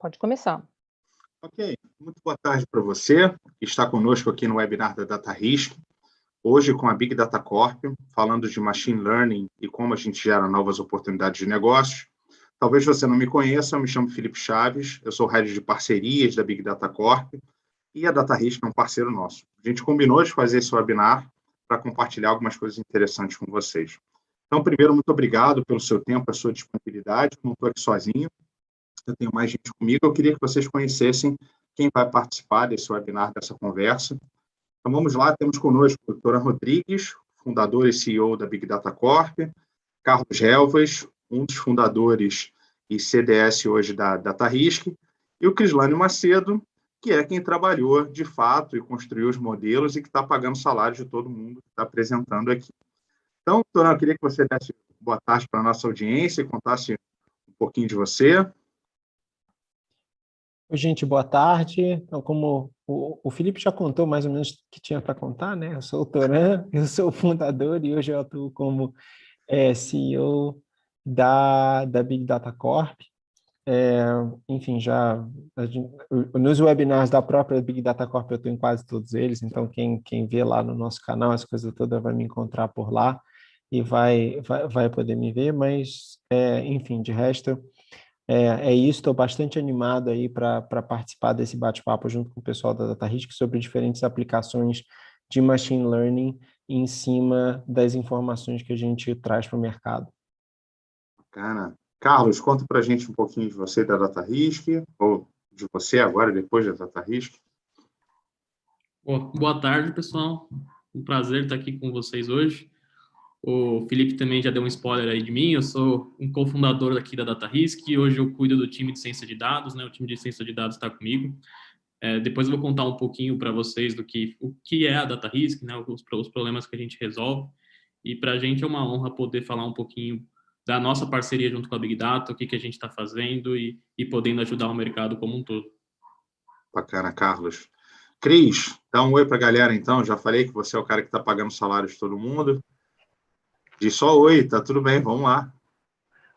Pode começar. Ok, muito boa tarde para você que está conosco aqui no webinar da DataRisk, hoje com a Big Data Corp, falando de Machine Learning e como a gente gera novas oportunidades de negócios. Talvez você não me conheça, eu me chamo Felipe Chaves, eu sou Head de Parcerias da Big Data Corp e a DataRisk é um parceiro nosso. A gente combinou de fazer esse webinar para compartilhar algumas coisas interessantes com vocês. Então, primeiro, muito obrigado pelo seu tempo, a sua disponibilidade, eu não estou aqui sozinho. Eu tenho mais gente comigo, eu queria que vocês conhecessem quem vai participar desse webinar, dessa conversa. Então, vamos lá, temos conosco a doutora Rodrigues, fundador e CEO da Big Data Corp, Carlos Relvas, um dos fundadores e CDS hoje da DataRisk, e o Crislânio Macedo, que é quem trabalhou, de fato, e construiu os modelos e que está pagando salário de todo mundo que está apresentando aqui. Então, doutora, eu queria que você desse boa tarde para a nossa audiência e contasse um pouquinho de você. Oi, gente, boa tarde. Então, como o Felipe já contou mais ou menos o que tinha para contar, né? Eu sou o Toran, eu sou o fundador e hoje eu atuo como CEO da Big Data Corp. Enfim, nos webinars da própria Big Data Corp eu estou em quase todos eles, então quem vê lá no nosso canal, essa coisa toda vai me encontrar por lá e vai poder me ver, mas, enfim, de resto... É isso, estou bastante animado aí para participar desse bate-papo junto com o pessoal da DataRisk sobre diferentes aplicações de Machine Learning em cima das informações que a gente traz para o mercado. Bacana. Carlos, conta para a gente um pouquinho de você da DataRisk, ou de você agora, depois da DataRisk. Boa tarde, pessoal. Um prazer estar aqui com vocês hoje. O Felipe também já deu um spoiler aí de mim, eu sou um cofundador aqui da DataRisk e hoje eu cuido do time de ciência de dados, né? O time de ciência de dados está comigo. Depois eu vou contar um pouquinho para vocês o que é a DataRisk, né? Os problemas que a gente resolve. E para a gente é uma honra poder falar um pouquinho da nossa parceria junto com a Big Data, o que a gente está fazendo e podendo ajudar o mercado como um todo. Bacana, Carlos. Cris, dá um oi para a galera então, já falei que você é o cara que está pagando o salário de todo mundo. Diz só oi, tá tudo bem, vamos lá.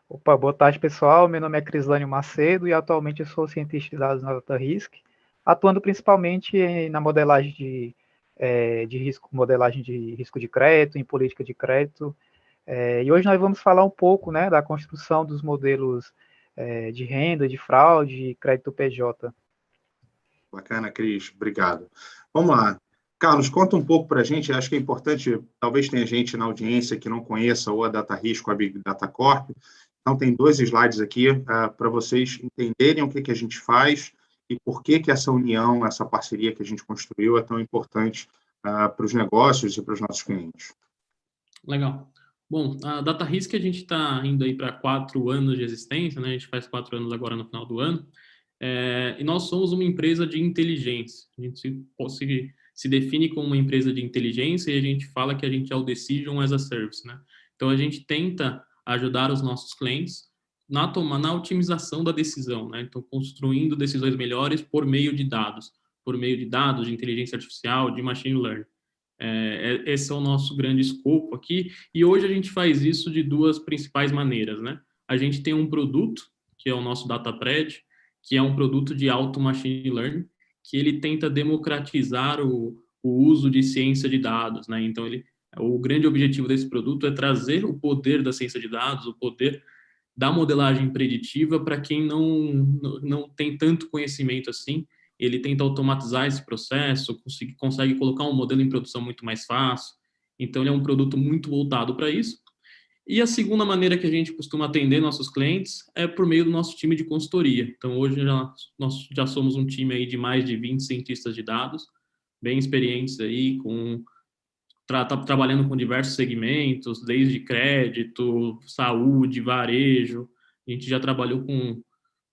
Opa, boa tarde, pessoal. Meu nome é Crislânio Macedo e atualmente eu sou cientista de dados na DataRisk, atuando principalmente na modelagem de risco, modelagem de risco de crédito, em política de crédito. E hoje nós vamos falar um pouco, né, da construção dos modelos de renda, de fraude e crédito PJ. Bacana, Cris, obrigado. Vamos lá. Carlos, conta um pouco para a gente, acho que é importante, talvez tenha gente na audiência que não conheça ou a DataRisk ou a Big Data Corp. Então, tem 2 slides aqui para vocês entenderem o que a gente faz e por que essa união, essa parceria que a gente construiu é tão importante para os negócios e para os nossos clientes. Legal. Bom, a DataRisk a gente está indo aí para 4 anos de existência, né? A gente faz 4 anos agora no final do ano. E nós somos uma empresa de inteligência. A gente se define como uma empresa de inteligência e a gente fala que a gente é o Decision as a Service, né? Então, a gente tenta ajudar os nossos clientes na otimização da decisão, né? Então, construindo decisões melhores por meio de dados, de inteligência artificial, de machine learning. Esse é o nosso grande escopo aqui, e hoje a gente faz isso de 2 principais maneiras, né? A gente tem um produto, que é o nosso DataPred, que é um produto de alto machine learning, que ele tenta democratizar o uso de ciência de dados, né? Então, o grande objetivo desse produto é trazer o poder da ciência de dados, o poder da modelagem preditiva para quem não tem tanto conhecimento assim. Ele tenta automatizar esse processo, consegue colocar um modelo em produção muito mais fácil. Então, ele é um produto muito voltado para isso. E a segunda maneira que a gente costuma atender nossos clientes é por meio do nosso time de consultoria. Então, hoje nós já somos um time aí de mais de 20 cientistas de dados, bem experientes aí, trabalhando com diversos segmentos, desde crédito, saúde, varejo. A gente já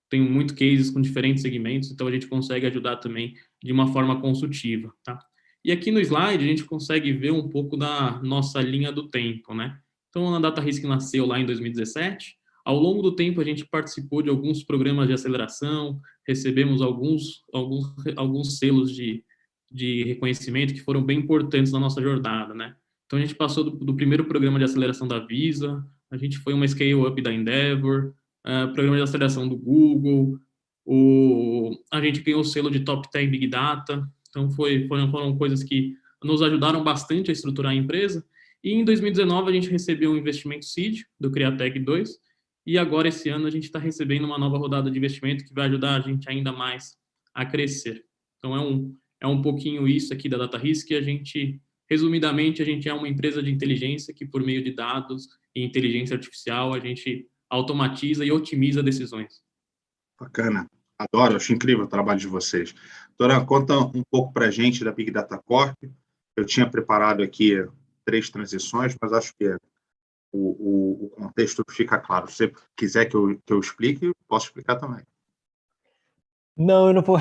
tem muito cases com diferentes segmentos, então a gente consegue ajudar também de uma forma consultiva, tá? E aqui no slide a gente consegue ver um pouco da nossa linha do tempo, né? Então, a DataRisk nasceu lá em 2017. Ao longo do tempo, a gente participou de alguns programas de aceleração, recebemos alguns selos de reconhecimento que foram bem importantes na nossa jornada, né? Então, a gente passou do primeiro programa de aceleração da Visa, a gente foi uma scale-up da Endeavor, programa de aceleração do Google, A gente ganhou o selo de Top 10 Big Data, então foram coisas que nos ajudaram bastante a estruturar a empresa. E em 2019 a gente recebeu um investimento seed do Createc 2, e agora esse ano a gente está recebendo uma nova rodada de investimento que vai ajudar a gente ainda mais a crescer. Então é um pouquinho isso aqui da DataRisk, que resumidamente, a gente é uma empresa de inteligência que, por meio de dados e inteligência artificial, a gente automatiza e otimiza decisões. Bacana. Adoro, acho incrível o trabalho de vocês. Doutora, conta um pouco para a gente da Big Data Corp. Eu tinha preparado aqui 3 transições, mas acho que o contexto fica claro. Se você quiser que eu explique, posso explicar também. Não, eu não vou,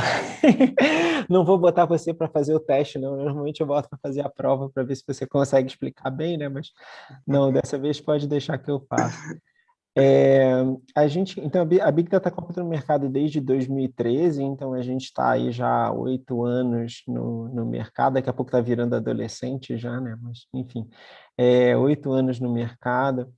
não vou botar você para fazer o teste, não. Normalmente eu boto para fazer a prova para ver se você consegue explicar bem, né? Mas não, dessa vez pode deixar que eu faça. Então, a Big Data Corp está no mercado desde 2013, então a gente está aí já há 8 anos no mercado, daqui a pouco está virando adolescente já, né? Mas, enfim, 8 anos no mercado.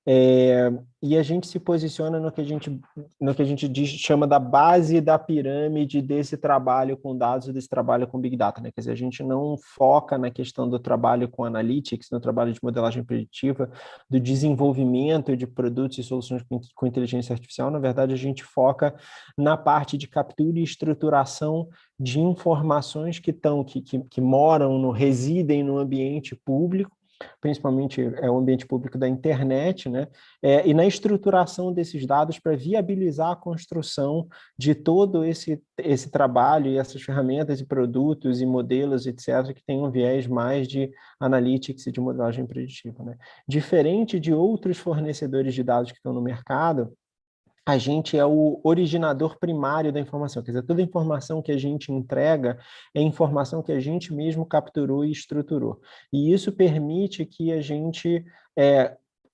E a gente se posiciona no que a gente chama da base da pirâmide desse trabalho com dados e desse trabalho com Big Data, né? Quer dizer, a gente não foca na questão do trabalho com Analytics, no trabalho de modelagem preditiva, do desenvolvimento de produtos e soluções com inteligência artificial. Na verdade, a gente foca na parte de captura e estruturação de informações que residem no ambiente público, principalmente o ambiente público da internet, né? E na estruturação desses dados para viabilizar a construção de todo esse trabalho e essas ferramentas e produtos e modelos, etc., que tem um viés mais de analytics e de modelagem preditiva, né? Diferente de outros fornecedores de dados que estão no mercado, a gente é o originador primário da informação, quer dizer, toda a informação que a gente entrega é informação que a gente mesmo capturou e estruturou. E isso permite que a gente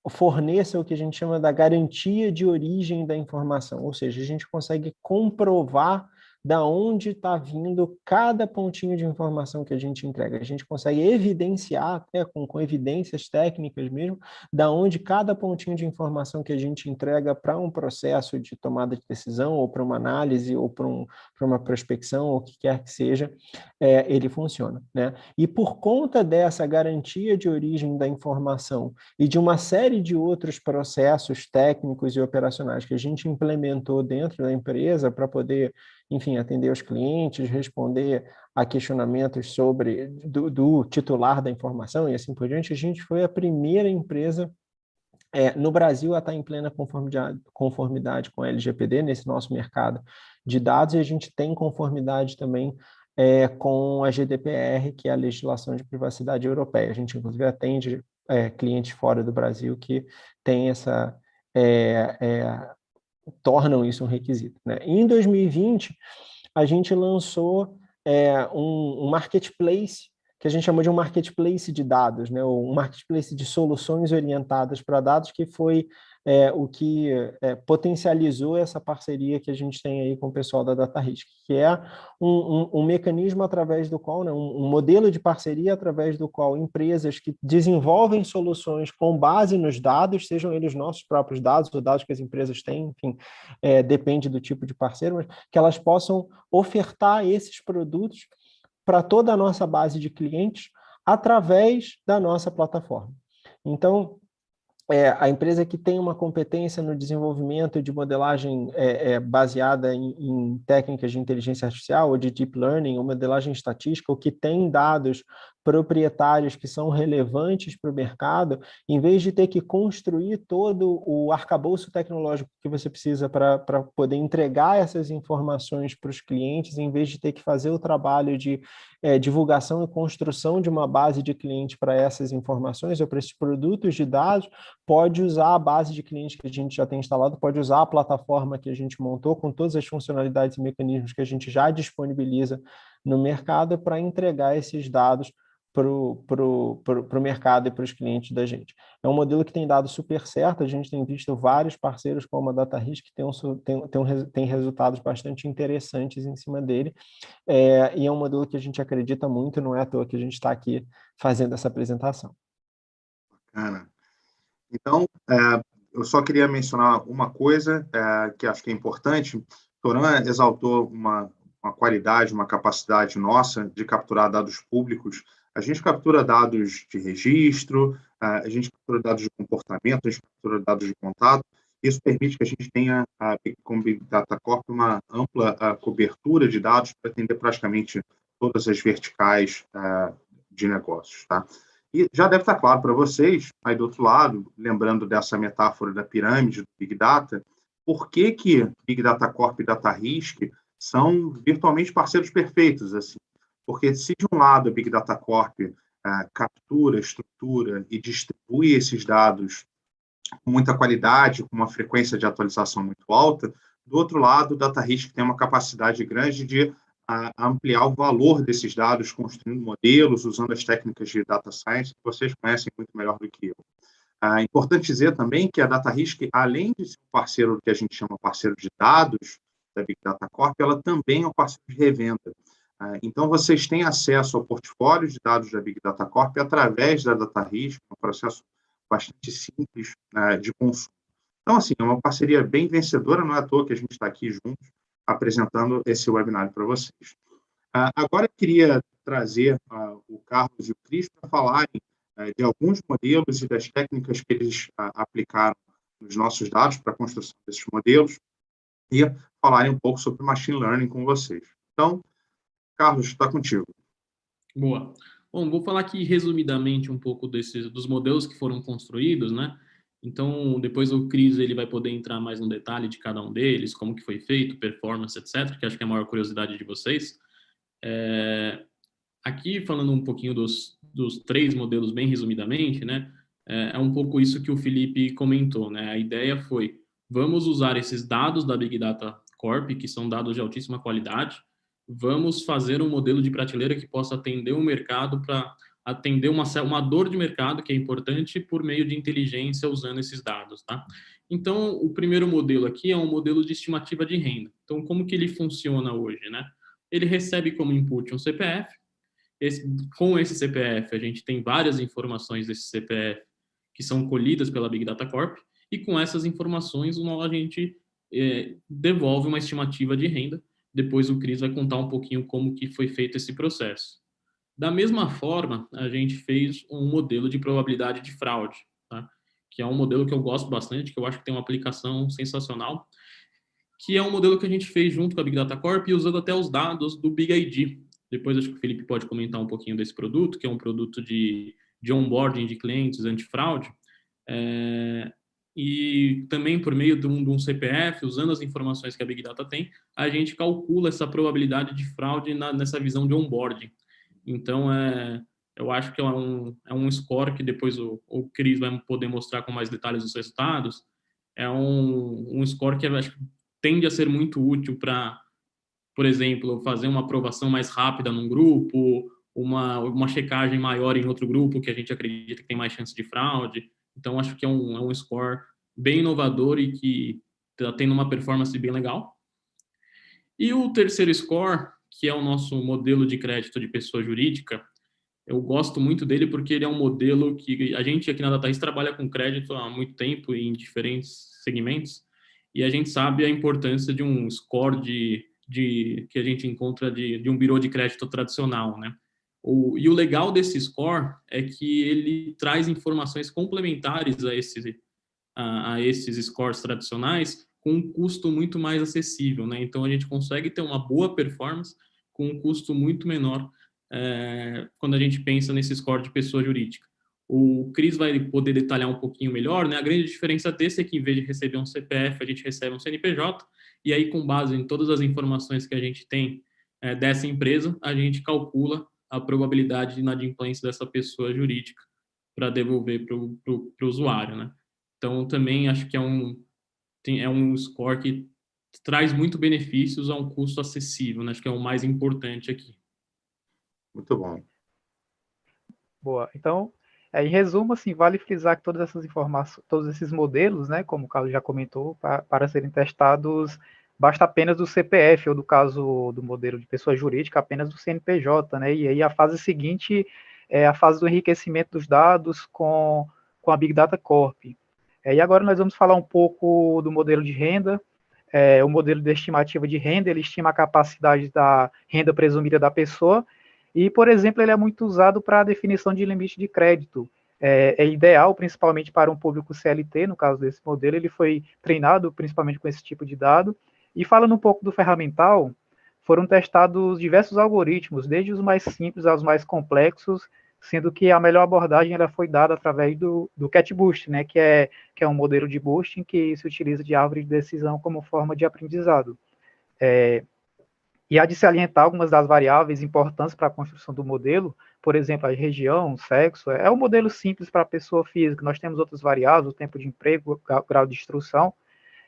forneça o que a gente chama da garantia de origem da informação, ou seja, a gente consegue comprovar da onde está vindo cada pontinho de informação que a gente entrega. A gente consegue evidenciar, até com evidências técnicas mesmo, da onde cada pontinho de informação que a gente entrega para um processo de tomada de decisão, ou para uma análise, ou para uma prospecção, ou o que quer que seja, ele funciona, né? E por conta dessa garantia de origem da informação e de uma série de outros processos técnicos e operacionais que a gente implementou dentro da empresa para poder, enfim, atender os clientes, responder a questionamentos do titular da informação e assim por diante, a gente foi a primeira empresa no Brasil a estar em plena conformidade com a LGPD, nesse nosso mercado de dados, e a gente tem conformidade também com a GDPR, que é a legislação de privacidade europeia. A gente, inclusive, atende clientes fora do Brasil que têm tornam isso um requisito, né? Em 2020, a gente lançou um marketplace, que a gente chamou de um marketplace de dados, né? Um marketplace de soluções orientadas para dados, que foi o que potencializou essa parceria que a gente tem aí com o pessoal da DataRisk, que é um mecanismo através do qual, né, um modelo de parceria através do qual empresas que desenvolvem soluções com base nos dados, sejam eles nossos próprios dados ou dados que as empresas têm, enfim, depende do tipo de parceiro, mas que elas possam ofertar esses produtos para toda a nossa base de clientes através da nossa plataforma. Então, a empresa que tem uma competência no desenvolvimento de modelagem baseada em técnicas de inteligência artificial ou de deep learning, ou modelagem estatística, ou que tem dados proprietários que são relevantes para o mercado, em vez de ter que construir todo o arcabouço tecnológico que você precisa para poder entregar essas informações para os clientes, em vez de ter que fazer o trabalho de divulgação e construção de uma base de clientes para essas informações ou para esses produtos de dados, pode usar a base de clientes que a gente já tem instalado, pode usar a plataforma que a gente montou com todas as funcionalidades e mecanismos que a gente já disponibiliza no mercado para entregar esses dados para o mercado e para os clientes da gente. É um modelo que tem dado super certo, a gente tem visto vários parceiros como a DataRisk que tem resultados bastante interessantes em cima dele, e é um modelo que a gente acredita muito, não é à toa que a gente está aqui fazendo essa apresentação. Bacana. Então, eu só queria mencionar uma coisa que acho que é importante. Toran exaltou uma qualidade, uma capacidade nossa de capturar dados públicos. A gente captura dados de registro, a gente captura dados de comportamento, a gente captura dados de contato. Isso permite que a gente tenha, como Big Data Corp, uma ampla cobertura de dados para atender praticamente todas as verticais de negócios. Tá? E já deve estar claro para vocês, aí do outro lado, lembrando dessa metáfora da pirâmide do Big Data, por que Big Data Corp e Data Risk são virtualmente parceiros perfeitos, assim. Porque se de um lado a Big Data Corp captura, estrutura e distribui esses dados com muita qualidade, com uma frequência de atualização muito alta, do outro lado, o Data Risk tem uma capacidade grande de ampliar o valor desses dados, construindo modelos, usando as técnicas de Data Science, que vocês conhecem muito melhor do que eu. É importante dizer também que a Data Risk, além de ser um parceiro que a gente chama parceiro de dados da Big Data Corp, ela também é um parceiro de revenda. Então, vocês têm acesso ao portfólio de dados da Big Data Corp através da Data Risk, um processo bastante simples de consumo. Então, assim, é uma parceria bem vencedora, não é à toa que a gente está aqui juntos apresentando esse webinar para vocês. Agora, eu queria trazer o Carlos e o Cris para falarem de alguns modelos e das técnicas que eles aplicaram nos nossos dados para a construção desses modelos e falarem um pouco sobre Machine Learning com vocês. Então, Carlos, está contigo. Boa. Bom, vou falar aqui resumidamente um pouco dos modelos que foram construídos, né? Então, depois o Cris ele vai poder entrar mais no detalhe de cada um deles, como que foi feito, performance, etc., que acho que é a maior curiosidade de vocês. Aqui, falando um pouquinho dos 3 modelos bem resumidamente, né? É um pouco isso que o Felipe comentou, né? A ideia foi, vamos usar esses dados da Big Data Corp, que são dados de altíssima qualidade, vamos fazer um modelo de prateleira que possa atender o mercado para atender uma dor de mercado que é importante por meio de inteligência usando esses dados, tá? Então, o primeiro modelo aqui é um modelo de estimativa de renda. Então, como que ele funciona hoje, né? Ele recebe como input um CPF. Com esse CPF, a gente tem várias informações desse CPF que são colhidas pela Big Data Corp e com essas informações a gente devolve uma estimativa de renda. Depois o Cris vai contar um pouquinho como que foi feito esse processo. Da mesma forma, a gente fez um modelo de probabilidade de fraude, tá? Que é um modelo que eu gosto bastante, que eu acho que tem uma aplicação sensacional, que é um modelo que a gente fez junto com a Big Data Corp e usando até os dados do Big ID. Depois acho que o Felipe pode comentar um pouquinho desse produto, que é um produto de onboarding de clientes antifraude. E também por meio de um CPF, usando as informações que a Big Data tem, a gente calcula essa probabilidade de fraude nessa visão de onboarding. Então, eu acho que é um score que depois o Cris vai poder mostrar com mais detalhes os resultados. É um score que eu acho que tende a ser muito útil para, por exemplo, fazer uma aprovação mais rápida num grupo, uma checagem maior em outro grupo que a gente acredita que tem mais chance de fraude. Então, acho que é um score bem inovador e que está tendo uma performance bem legal. E o terceiro score, que é o nosso modelo de crédito de pessoa jurídica, eu gosto muito dele porque ele é um modelo que a gente aqui na DataRisk trabalha com crédito há muito tempo em diferentes segmentos e a gente sabe a importância de um score que a gente encontra de um bureau de crédito tradicional, né? E o legal desse score é que ele traz informações complementares a esses scores tradicionais com um custo muito mais acessível, né? Então, a gente consegue ter uma boa performance com um custo muito menor quando a gente pensa nesse score de pessoa jurídica. O Cris vai poder detalhar um pouquinho melhor, né? A grande diferença desse é que, em vez de receber um CPF, a gente recebe um CNPJ, e aí, com base em todas as informações que a gente tem dessa empresa, a gente calcula a probabilidade de inadimplência dessa pessoa jurídica para devolver para o usuário, né? Então, também acho que é um score que traz muito benefícios a um custo acessível, né? Acho que é o mais importante aqui. Muito bom. Boa. Então, em resumo, assim, vale frisar que todas essas informações, todos esses modelos, né, como o Carlos já comentou, para serem testados, basta apenas do CPF, ou do caso do modelo de pessoa jurídica, apenas do CNPJ, né? E aí a fase seguinte é a fase do enriquecimento dos dados com a Big Data Corp. E agora nós vamos falar um pouco do modelo de renda. o modelo de estimativa de renda, ele estima a capacidade da renda presumida da pessoa, e, por exemplo, ele é muito usado para a definição de limite de crédito. É ideal, principalmente para um público CLT, no caso desse modelo, ele foi treinado principalmente com esse tipo de dado. E falando um pouco do ferramental, foram testados diversos algoritmos, desde os mais simples aos mais complexos, sendo que a melhor abordagem ela foi dada através do CatBoost, né, que é um modelo de boosting que se utiliza de árvore de decisão como forma de aprendizado. E há de se alientar algumas das variáveis importantes para a construção do modelo, por exemplo, a região, o sexo, é um modelo simples para a pessoa física, nós temos outras variáveis, o tempo de emprego, o grau de instrução,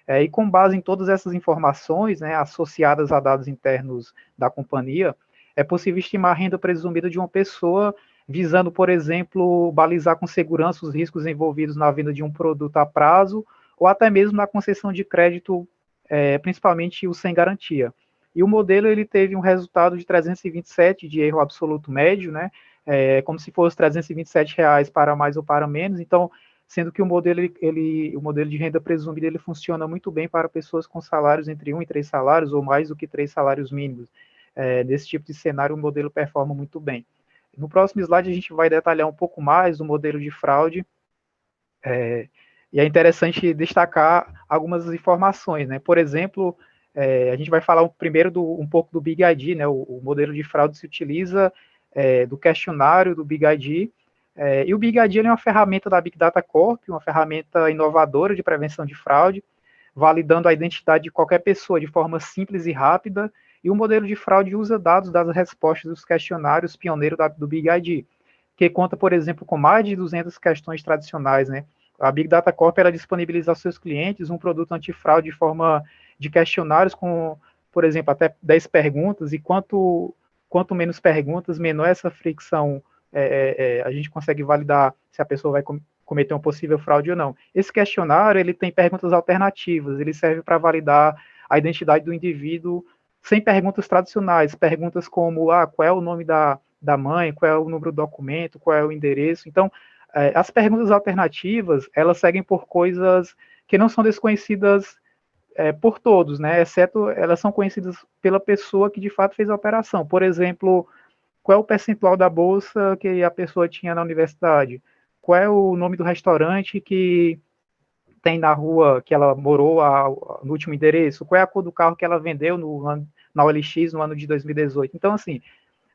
e com base em todas essas informações, né, associadas a dados internos da companhia, é possível estimar a renda presumida de uma pessoa, visando, por exemplo, balizar com segurança os riscos envolvidos na venda de um produto a prazo, ou até mesmo na concessão de crédito, principalmente o sem garantia. E o modelo ele teve um resultado de 327 de erro absoluto médio, né? Como se fosse R$327 para mais ou para menos. Então, sendo que o modelo de renda presumida ele funciona muito bem para pessoas com salários entre 1 e 3 salários ou mais do que 3 salários mínimos. Nesse tipo de cenário, o modelo performa muito bem. No próximo slide, a gente vai detalhar um pouco mais o modelo de fraude. E é interessante destacar algumas informações, né? Por exemplo, a gente vai falar primeiro um pouco do Big ID, né? O modelo de fraude se utiliza do questionário do Big ID, e o Big ID é uma ferramenta da Big Data Corp, uma ferramenta inovadora de prevenção de fraude, validando a identidade de qualquer pessoa de forma simples e rápida, e o modelo de fraude usa dados das respostas dos questionários pioneiros do Big ID, que conta, por exemplo, com mais de 200 questões tradicionais, né? A Big Data Corp ela disponibiliza aos seus clientes um produto antifraude de forma de questionários com, por exemplo, até 10 perguntas, e quanto menos perguntas, menor essa fricção, a gente consegue validar se a pessoa vai cometer uma possível fraude ou não. Esse questionário ele tem perguntas alternativas, ele serve para validar a identidade do indivíduo sem perguntas tradicionais, perguntas como qual é o nome da mãe, qual é o número do documento, qual é o endereço. Então, as perguntas alternativas, elas seguem por coisas que não são desconhecidas por todos, né? Exceto elas são conhecidas pela pessoa que de fato fez a operação. Por exemplo, qual é o percentual da bolsa que a pessoa tinha na universidade? Qual é o nome do restaurante que tem na rua que ela morou no último endereço? Qual é a cor do carro que ela vendeu na OLX no ano de 2018? Então, assim,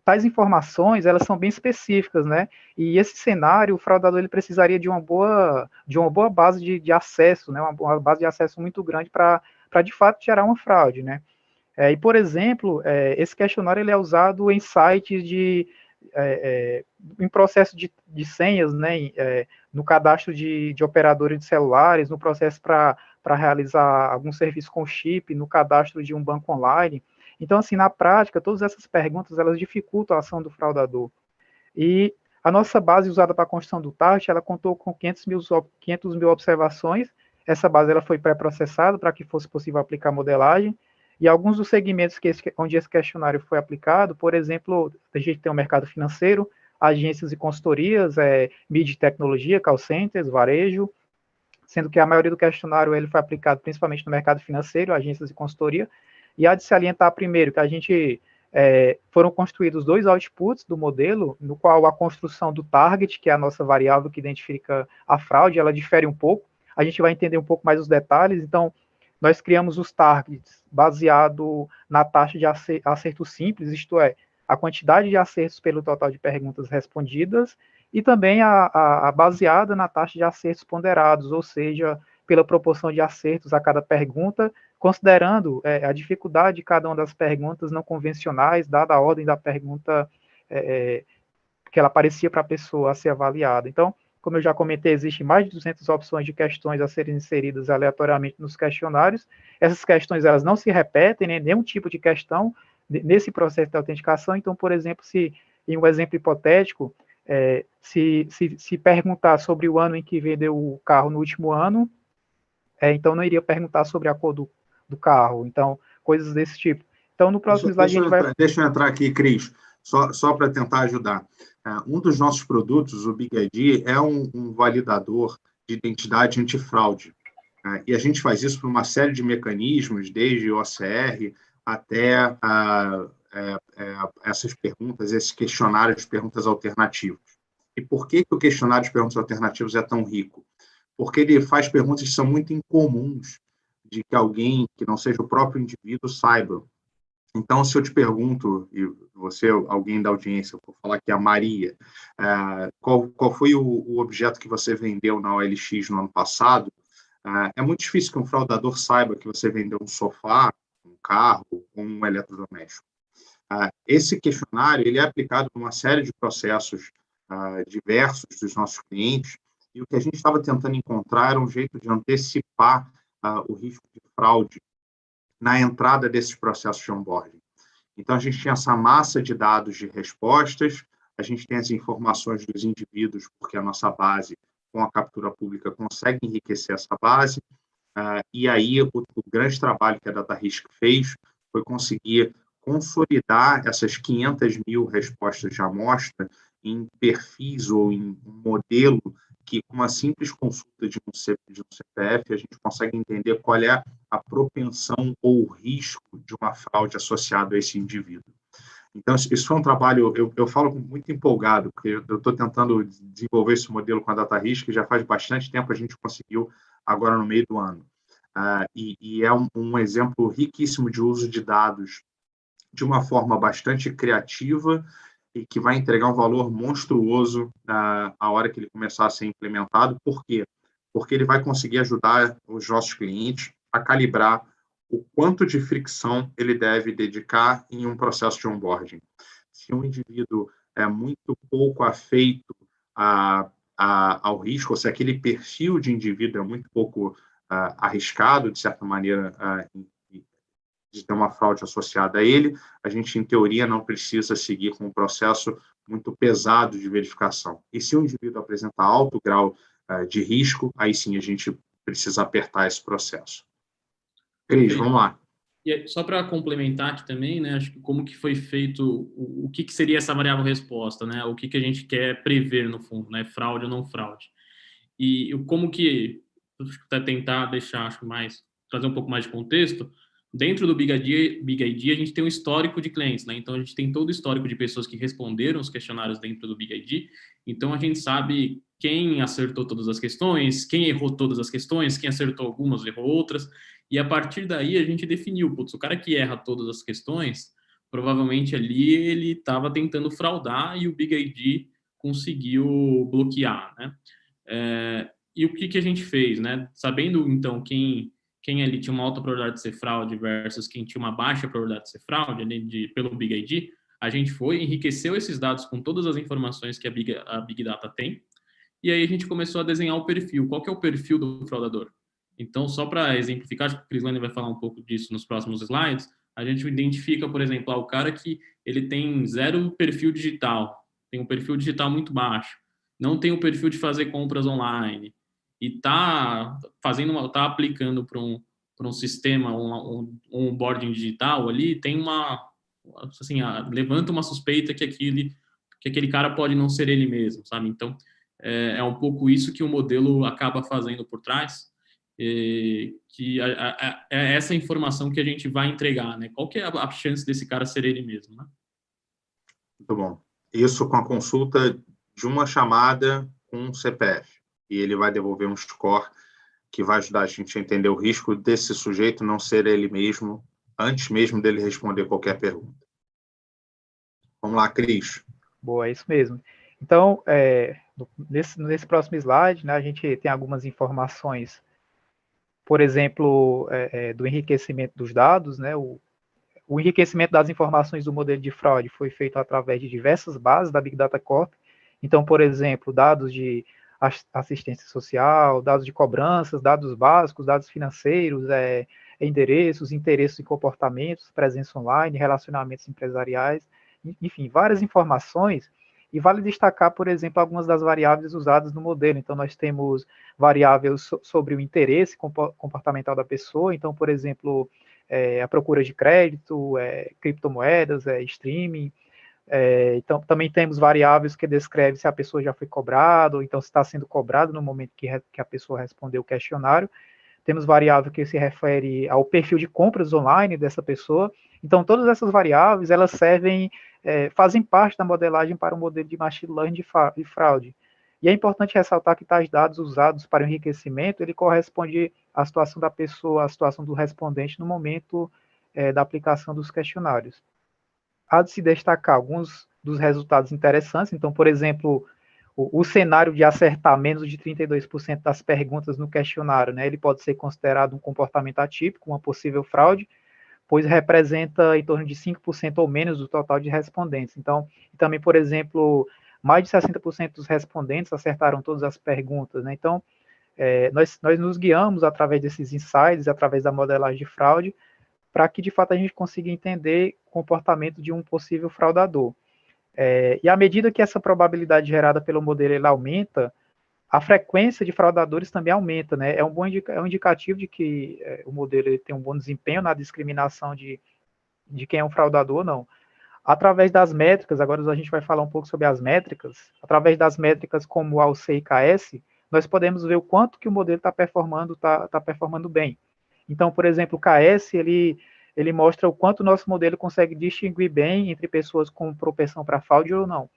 tais informações, elas são bem específicas, né? E esse cenário, o fraudador ele precisaria de uma boa base de acesso, né? Uma base de acesso muito grande para de fato gerar uma fraude, né? E, por exemplo, esse questionário ele é usado em sites em processo de senhas, né? No cadastro de operadores de celulares, no processo para realizar algum serviço com chip, no cadastro de um banco online. Então, assim, na prática, todas essas perguntas, elas dificultam a ação do fraudador. E a nossa base usada para a construção do TARGET, ela contou com 500 mil observações. Essa base ela foi pré-processada para que fosse possível aplicar modelagem. E alguns dos segmentos onde esse questionário foi aplicado, por exemplo, a gente tem o mercado financeiro, agências e consultorias, mídia e tecnologia, call centers, varejo, sendo que a maioria do questionário ele foi aplicado principalmente no mercado financeiro, agências e consultoria. E há de se alientar primeiro que a gente foram construídos 2 outputs do modelo, no qual a construção do target, que é a nossa variável que identifica a fraude, ela difere um pouco. A gente vai entender um pouco mais os detalhes. Então, nós criamos os targets baseado na taxa de acerto simples, isto é, a quantidade de acertos pelo total de perguntas respondidas, e também a baseada na taxa de acertos ponderados, ou seja, pela proporção de acertos a cada pergunta, considerando a dificuldade de cada uma das perguntas não convencionais, dada a ordem da pergunta que ela aparecia para a pessoa a ser avaliada. Então, como eu já comentei, existem mais de 200 opções de questões a serem inseridas aleatoriamente nos questionários. Essas questões elas não se repetem, né, nenhum tipo de questão nesse processo de autenticação. Então, por exemplo, se em um exemplo hipotético, se perguntar sobre o ano em que vendeu o carro no último ano, então não iria perguntar sobre a cor do carro. Então, coisas desse tipo. Então, no próximo slide a gente vai... Deixa eu entrar aqui, Cris, só para tentar ajudar. Um dos nossos produtos, o Big ID, é um validador de identidade antifraude. E a gente faz isso por uma série de mecanismos, desde o OCR até essas perguntas, esses questionários de perguntas alternativas. E por que o questionário de perguntas alternativas é tão rico? Porque ele faz perguntas que são muito incomuns de que alguém, que não seja o próprio indivíduo, saiba. Então, se eu te pergunto, e você, alguém da audiência, vou falar que é a Maria, qual foi o objeto que você vendeu na OLX no ano passado, é muito difícil que um fraudador saiba que você vendeu um sofá, um carro ou um eletrodoméstico. Esse questionário ele é aplicado em uma série de processos diversos dos nossos clientes, e o que a gente estava tentando encontrar era um jeito de antecipar o risco de fraude na entrada desses processos de onboarding. Então, a gente tinha essa massa de dados de respostas, a gente tem as informações dos indivíduos, porque a nossa base, com a captura pública, consegue enriquecer essa base, e aí o grande trabalho que a DataRisk fez foi conseguir consolidar essas 500 mil respostas de amostra em perfis ou em um modelo que, com uma simples consulta de um CPF, a gente consegue entender qual é a propensão ou o risco de uma fraude associado a esse indivíduo. Então, isso foi um trabalho, eu falo muito empolgado, porque eu estou tentando desenvolver esse modelo com a DataRisk, já faz bastante tempo, a gente conseguiu agora no meio do ano. E é um exemplo riquíssimo de uso de dados de uma forma bastante criativa e que vai entregar um valor monstruoso a hora que ele começar a ser implementado. Por quê? Porque ele vai conseguir ajudar os nossos clientes a calibrar o quanto de fricção ele deve dedicar em um processo de onboarding. Se um indivíduo é muito pouco afeito ao risco, ou se aquele perfil de indivíduo é muito pouco arriscado, de certa maneira, de ter uma fraude associada a ele, a gente, em teoria, não precisa seguir com um processo muito pesado de verificação. E se o indivíduo apresenta alto grau de risco, aí sim a gente precisa apertar esse processo. Cris, vamos lá. E só para complementar aqui também, né, acho que como que foi feito, o que seria essa variável resposta, né, o que a gente quer prever no fundo, né, fraude ou não fraude. E como que, até tentar deixar, acho mais, trazer um pouco mais de contexto, dentro do Big ID a gente tem um histórico de clientes, né, então a gente tem todo o histórico de pessoas que responderam os questionários dentro do Big ID, então a gente sabe quem acertou todas as questões, quem errou todas as questões, quem acertou algumas, errou outras, e a partir daí a gente definiu, putz, o cara que erra todas as questões, provavelmente ali ele estava tentando fraudar e o Big ID conseguiu bloquear, né? E o que a gente fez, né? Sabendo, então, quem ali tinha uma alta probabilidade de ser fraude versus quem tinha uma baixa probabilidade de ser fraude pelo Big ID, a gente enriqueceu esses dados com todas as informações que a Big Data tem, e aí a gente começou a desenhar o perfil. Qual que é o perfil do fraudador? Então, só para exemplificar, acho que o Crislane vai falar um pouco disso nos próximos slides, a gente identifica, por exemplo, o cara que ele tem 0 perfil digital, tem um perfil digital muito baixo, não tem o perfil de fazer compras online e tá aplicando para um sistema, um onboarding digital ali, tem assim, levanta uma suspeita que aquele cara pode não ser ele mesmo, sabe? Então, é um pouco isso que o modelo acaba fazendo por trás, que é essa informação que a gente vai entregar, né? Qual que é a chance desse cara ser ele mesmo, né? Muito bom. Isso com a consulta de uma chamada com um CPF. E ele vai devolver um score que vai ajudar a gente a entender o risco desse sujeito não ser ele mesmo, antes mesmo dele responder qualquer pergunta. Vamos lá, Cris. Boa, é isso mesmo. Então, nesse próximo slide, né, a gente tem algumas informações, por exemplo, do enriquecimento dos dados, né, o enriquecimento das informações do modelo de fraude foi feito através de diversas bases da Big Data Corp. Então, por exemplo, dados de assistência social, dados de cobranças, dados básicos, dados financeiros, endereços, interesses e comportamentos, presença online, relacionamentos empresariais, enfim, várias informações. E vale destacar, por exemplo, algumas das variáveis usadas no modelo. Então, nós temos variáveis sobre o interesse comportamental da pessoa. Então, por exemplo, a procura de crédito, criptomoedas, streaming. Então, também temos variáveis que descrevem se a pessoa já foi cobrada, ou então se está sendo cobrado no momento que a pessoa respondeu o questionário. temos variável que se refere ao perfil de compras online dessa pessoa. Então, todas essas variáveis, elas servem, fazem parte da modelagem para o modelo de machine learning de fraude. E é importante ressaltar que tais dados usados para o enriquecimento, ele corresponde à situação da pessoa, à situação do respondente no momento da aplicação dos questionários. Há de se destacar alguns dos resultados interessantes. Então, por exemplo, o cenário de acertar menos de 32% das perguntas no questionário, né, ele pode ser considerado um comportamento atípico, uma possível fraude, pois representa em torno de 5% ou menos do total de respondentes. Então, também, por exemplo, mais de 60% dos respondentes acertaram todas as perguntas, né? Então, nós nos guiamos através desses insights, através da modelagem de fraude, para que, de fato, a gente consiga entender o comportamento de um possível fraudador. E à medida que essa probabilidade gerada pelo modelo ele aumenta, a frequência de fraudadores também aumenta, né? É um indicativo de que o modelo ele tem um bom desempenho na discriminação de quem é um fraudador ou não. Através das métricas, agora a gente vai falar um pouco sobre as métricas, através das métricas como o AUC e KS, nós podemos ver o quanto que o modelo está performando bem. Então, por exemplo, o KS, ele mostra o quanto o nosso modelo consegue distinguir bem entre pessoas com propensão para fraude ou não.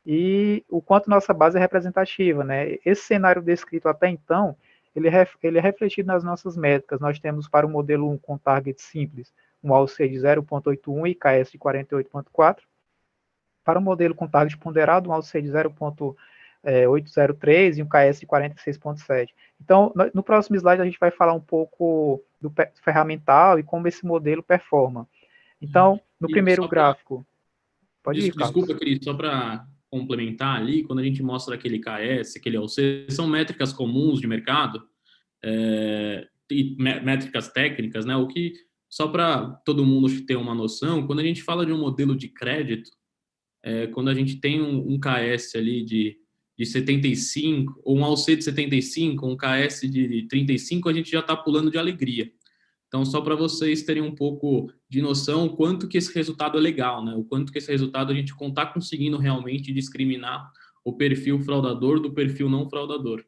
E o quanto nossa base é representativa, né? Esse cenário descrito até então, ele é refletido nas nossas métricas. Nós temos para o modelo 1 com target simples, um AUC de 0,81 e KS de 48,4. Para o modelo com target ponderado, um AUC de 0,803 e um KS de 46,7. Então, no próximo slide, a gente vai falar um pouco do ferramental e como esse modelo performa. Então, no primeiro gráfico... Pode ir, Carlos. Desculpa, Cris, só para complementar ali, quando a gente mostra aquele KS, aquele AUC, são métricas comuns de mercado, e métricas técnicas, né? O que, só para todo mundo ter uma noção, quando a gente fala de um modelo de crédito, quando a gente tem um KS ali de 75, ou um AUC de 75, um KS de 35, a gente já está pulando de alegria. Então, só para vocês terem um pouco de noção o quanto que esse resultado é legal, né? O quanto que esse resultado a gente está conseguindo realmente discriminar o perfil fraudador do perfil não fraudador.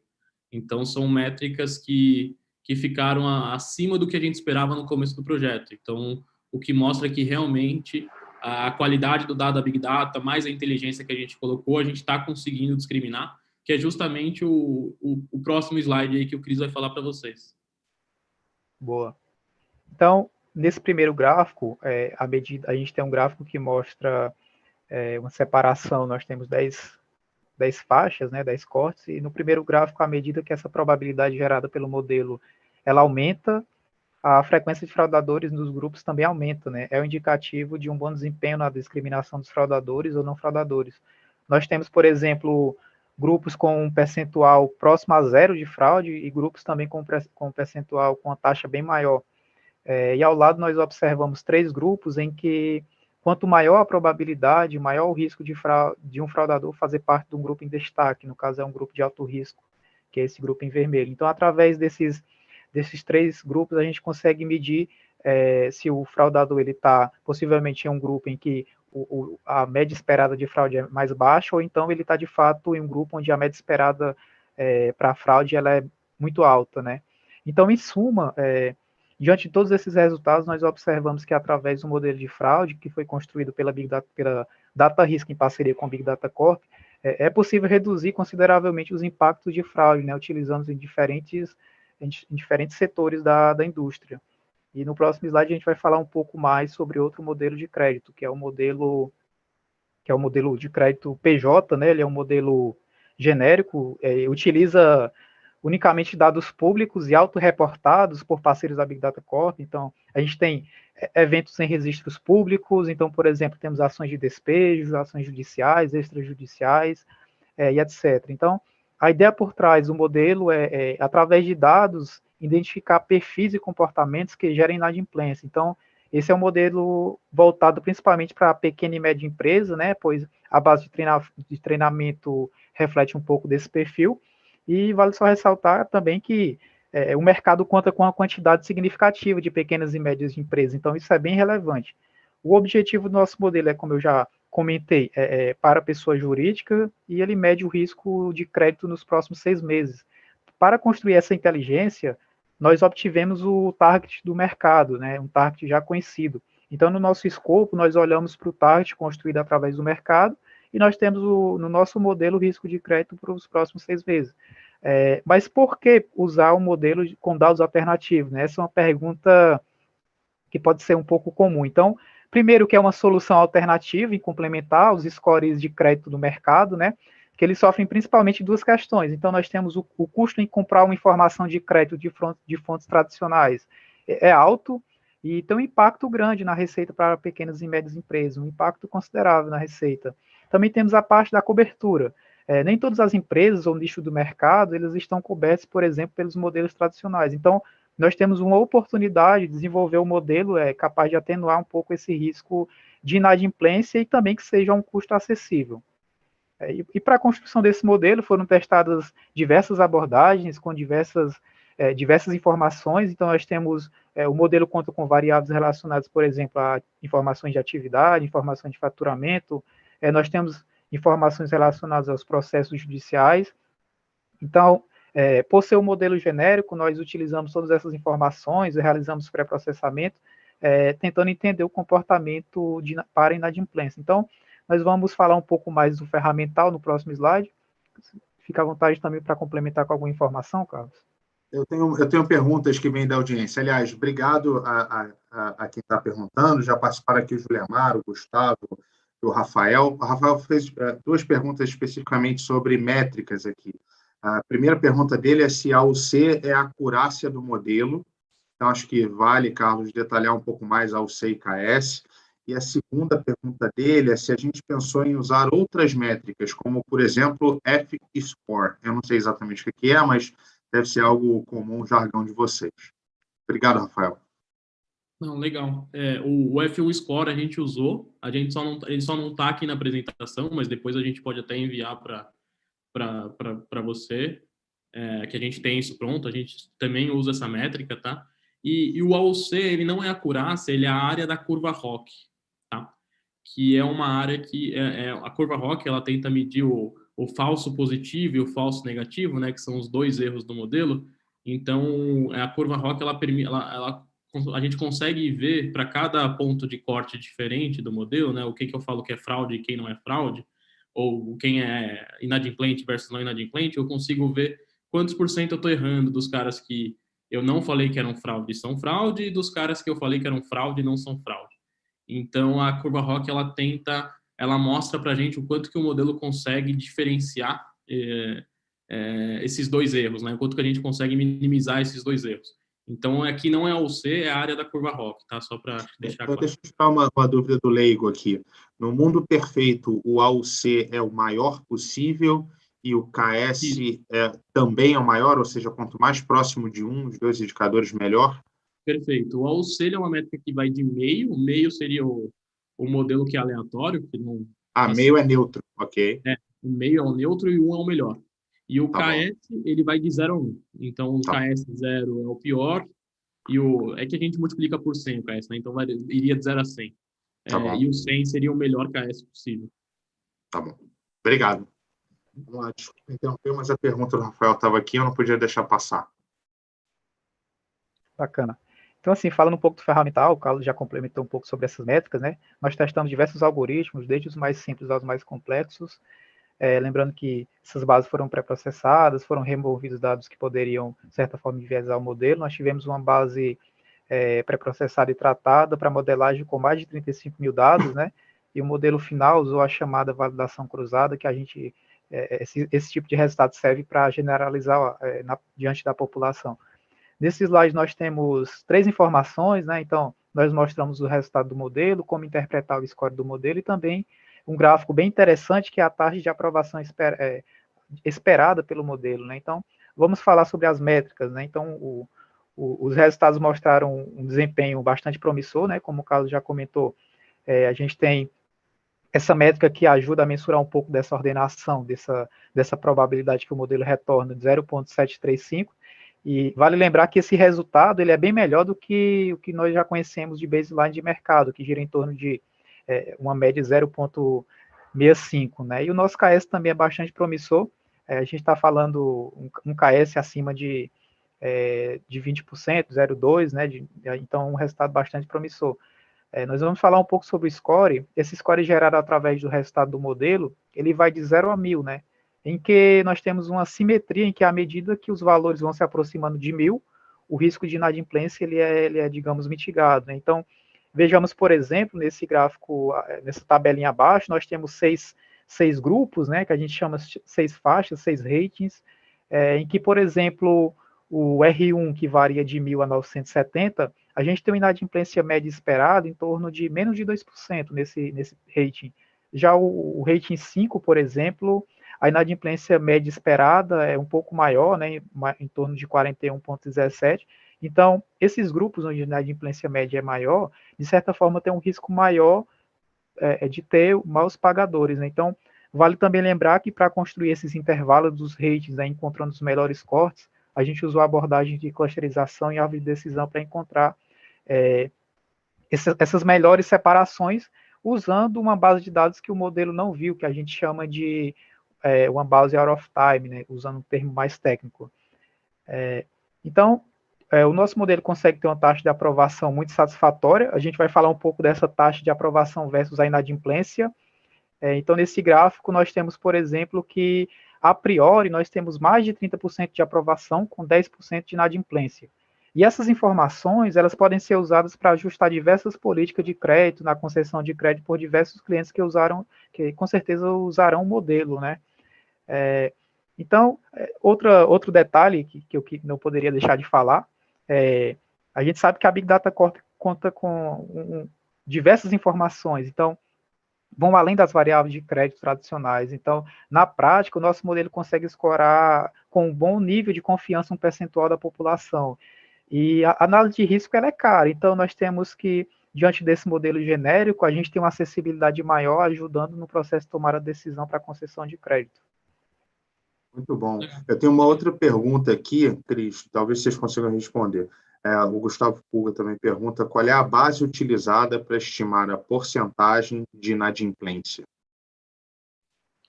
Então, são métricas que ficaram acima do que a gente esperava no começo do projeto. Então, o que mostra que realmente a qualidade do dado da Big Data, mais a inteligência que a gente colocou, a gente está conseguindo discriminar, que é justamente o próximo slide aí que o Cris vai falar para vocês. Boa. Então, nesse primeiro gráfico, a gente tem um gráfico que mostra uma separação, nós temos 10 faixas, né, 10 cortes, e no primeiro gráfico, à medida que essa probabilidade gerada pelo modelo, ela aumenta, a frequência de fraudadores nos grupos também aumenta, né? É um indicativo de um bom desempenho na discriminação dos fraudadores ou não fraudadores. Nós temos, por exemplo, grupos com um percentual próximo a zero de fraude e grupos também com um percentual com uma taxa bem maior. E ao lado nós observamos 3 grupos em que, quanto maior a probabilidade, maior o risco de um fraudador fazer parte de um grupo em destaque, no caso é um grupo de alto risco, que é esse grupo em vermelho. Então, através desses 3 grupos, a gente consegue medir se o fraudador está possivelmente em um grupo em que a média esperada de fraude é mais baixa, ou então ele está, de fato, em um grupo onde a média esperada para a fraude ela é muito alta, né? Então, em suma, diante de todos esses resultados, nós observamos que, através do modelo de fraude, que foi construído pela DataRisk em parceria com a Big Data Corp, é possível reduzir consideravelmente os impactos de fraude, né, utilizando em diferentes setores da indústria. E no próximo slide a gente vai falar um pouco mais sobre outro modelo de crédito, que é o modelo de crédito PJ, né? Ele é um modelo genérico, utiliza unicamente dados públicos e autorreportados por parceiros da Big Data Corp. Então, a gente tem eventos em registros públicos, então, por exemplo, temos ações de despejo, ações judiciais, extrajudiciais, e etc. Então, a ideia por trás do modelo é, através de dados, identificar perfis e comportamentos que gerem inadimplência. Então, esse é um modelo voltado principalmente para a pequena e média empresa, né, pois a base de treinamento reflete um pouco desse perfil. E vale só ressaltar também que o mercado conta com uma quantidade significativa de pequenas e médias empresas, então isso é bem relevante. O objetivo do nosso modelo é, como eu já comentei, para a pessoa jurídica, e ele mede o risco de crédito nos próximos 6 meses. Para construir essa inteligência, nós obtivemos o target do mercado, né, um target já conhecido. Então, no nosso escopo, nós olhamos para o target construído através do mercado e nós temos no nosso modelo o risco de crédito para os próximos 6 meses. Mas por que usar um modelo com dados alternativos? Né? Essa é uma pergunta que pode ser um pouco comum. Então, primeiro que é uma solução alternativa em complementar os scores de crédito do mercado, né? Que eles sofrem principalmente duas questões. Então, nós temos o custo em comprar uma informação de crédito de fontes tradicionais é alto e tem um impacto grande na receita para pequenas e médias empresas, um impacto considerável na receita. Também temos a parte da cobertura. Nem todas as empresas ou nicho do mercado, eles estão cobertos, por exemplo, pelos modelos tradicionais. Então, nós temos uma oportunidade de desenvolver um modelo capaz de atenuar um pouco esse risco de inadimplência e também que seja um custo acessível. E para a construção desse modelo foram testadas diversas abordagens com diversas informações. Então, nós temos o modelo conta com variáveis relacionados, por exemplo, a informações de atividade, informações de faturamento, nós temos informações relacionadas aos processos judiciais. Então, por ser um modelo genérico, nós utilizamos todas essas informações e realizamos pré-processamento, tentando entender o comportamento para inadimplência. Então, nós vamos falar um pouco mais do ferramental no próximo slide. Fica à vontade também para complementar com alguma informação, Carlos. Eu tenho perguntas que vêm da audiência. Aliás, obrigado a quem está perguntando. Já participaram aqui o Juliamar, o Gustavo e o Rafael. O Rafael fez 2 perguntas especificamente sobre métricas aqui. A primeira pergunta dele é se a AUC é a acurácia do modelo. Então, acho que vale, Carlos, detalhar um pouco mais a AUC e KS. E a segunda pergunta dele é se a gente pensou em usar outras métricas, como, por exemplo, F-Score. Eu não sei exatamente o que é, mas deve ser algo comum, o jargão de vocês. Obrigado, Rafael. Não, legal. O FU Score a gente usou, ele só não está aqui na apresentação, mas depois a gente pode até enviar para você, que a gente tem isso pronto, a gente também usa essa métrica, tá? E o AUC, ele não é a acurácia, ele é a área da curva ROC, tá? Que é uma área que a curva ROC, ela tenta medir o falso positivo e o falso negativo, né, que são os 2 erros do modelo. Então, a curva ROC, a gente consegue ver para cada ponto de corte diferente do modelo, né, o que eu falo que é fraude e quem não é fraude, ou quem é inadimplente versus não inadimplente, eu consigo ver quantos por cento eu estou errando dos caras que eu não falei que eram fraude e são fraude, e dos caras que eu falei que eram fraude e não são fraude. Então, a curva ROC, ela mostra para a gente o quanto que o modelo consegue diferenciar esses 2 erros, né? O quanto que a gente consegue minimizar esses 2 erros. Então, aqui não é a UC, é a área da curva ROC, tá? Só para deixar claro. Deixa eu tirar uma dúvida do leigo aqui. No mundo perfeito, o AUC é o maior possível e o KS também é o maior, ou seja, quanto mais próximo de os 2 indicadores, melhor? Perfeito. O AUC é uma métrica que vai de meio. O meio seria o modelo que é aleatório. Que não, meio é neutro, ok. O meio é o neutro e o 1 é o melhor. E o KS, ele vai de 0 a 1. Então, o KS 0 é o pior. É que a gente multiplica por 100 o KS, né? Então, iria de 0 a 100. E o 100 seria o melhor KS possível. Tá bom. Obrigado. Vamos lá, desculpa interromper, mas a pergunta do Rafael estava aqui, eu não podia deixar passar. Bacana. Então, assim, falando um pouco do ferramental, o Carlos já complementou um pouco sobre essas métricas, né? Nós testamos diversos algoritmos, desde os mais simples aos mais complexos. Lembrando que essas bases foram pré-processadas, foram removidos dados que poderiam, de certa forma, enviesar o modelo. Nós tivemos uma base pré-processada e tratada para modelagem com mais de 35 mil dados, né? E o modelo final usou a chamada validação cruzada, que a gente, esse tipo de resultado serve para generalizar diante da população. Nesse slide nós temos 3 informações, né? Então, nós mostramos o resultado do modelo, como interpretar o score do modelo e também um gráfico bem interessante que é a taxa de aprovação esperada pelo modelo, né? Então, vamos falar sobre as métricas, né? Então, os resultados mostraram um desempenho bastante promissor, né? Como o Carlos já comentou, a gente tem essa métrica que ajuda a mensurar um pouco dessa ordenação, dessa probabilidade que o modelo retorna de 0,735, e vale lembrar que esse resultado ele é bem melhor do que o que nós já conhecemos de baseline de mercado, que gira em torno de uma média de 0,65, né? E o nosso KS também é bastante promissor. A gente está falando um KS acima de de 20%, 0,2%, né? Então, um resultado bastante promissor. Nós vamos falar um pouco sobre o score. Esse score gerado através do resultado do modelo, ele vai de 0 a 1.000, né? Em que nós temos uma simetria em que, à medida que os valores vão se aproximando de 1.000, o risco de inadimplência ele é, digamos, mitigado, né? Então, vejamos, por exemplo, nesse gráfico, nessa tabelinha abaixo, nós temos seis grupos, né, que a gente chama 6 faixas, 6 ratings, em que, por exemplo, o R1, que varia de 1.000 a 970, a gente tem uma inadimplência média esperada em torno de menos de 2% nesse rating. Já o rating 5, por exemplo, a inadimplência média esperada é um pouco maior, né, em torno de 41,17%. Então, esses grupos onde a inadimplência média é maior, de certa forma, tem um risco maior de ter maus pagadores, né? Então, vale também lembrar que para construir esses intervalos dos ratings, né, encontrando os melhores cortes, a gente usou a abordagem de clusterização e árvore de decisão para encontrar essas melhores separações, usando uma base de dados que o modelo não viu, que a gente chama de one base out of time, né, usando um termo mais técnico. Então, o nosso modelo consegue ter uma taxa de aprovação muito satisfatória. A gente vai falar um pouco dessa taxa de aprovação versus a inadimplência. Então, nesse gráfico, nós temos, por exemplo, que, a priori, nós temos mais de 30% de aprovação com 10% de inadimplência. E essas informações, elas podem ser usadas para ajustar diversas políticas de crédito, na concessão de crédito por diversos clientes que com certeza usarão o modelo, né? Então, outro detalhe que eu não poderia deixar de falar, a gente sabe que a Big Data Corp conta com diversas informações, então, vão além das variáveis de crédito tradicionais. Então, na prática, o nosso modelo consegue escorar com um bom nível de confiança um percentual da população. E a análise de risco ela é cara, então nós temos que, diante desse modelo genérico, a gente tem uma acessibilidade maior, ajudando no processo de tomar a decisão para a concessão de crédito. Muito bom. Eu tenho uma outra pergunta aqui, Cris, talvez vocês consigam responder. O Gustavo Pulga também pergunta qual é a base utilizada para estimar a porcentagem de inadimplência.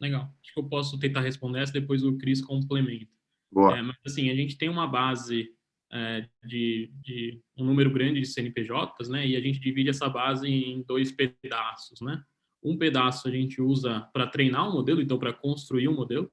Legal. Acho que eu posso tentar responder essa, depois o Cris complementa. Boa. Mas, assim, a gente tem uma base de um número grande de CNPJs, né? E a gente divide essa base em 2 pedaços, né? Um pedaço a gente usa para treinar o modelo, então para construir o modelo.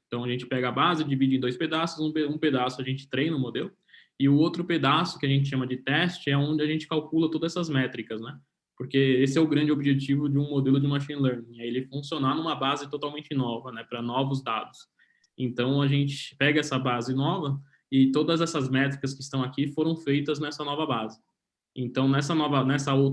Então a gente pega a base, divide em 2 pedaços, um pedaço a gente treina o modelo, e o outro pedaço, que a gente chama de teste, é onde a gente calcula todas essas métricas, né? Porque esse é o grande objetivo de um modelo de machine learning, é ele funcionar numa base totalmente nova, né? Para novos dados. Então a gente pega essa base nova e todas essas métricas que estão aqui foram feitas nessa nova base. Então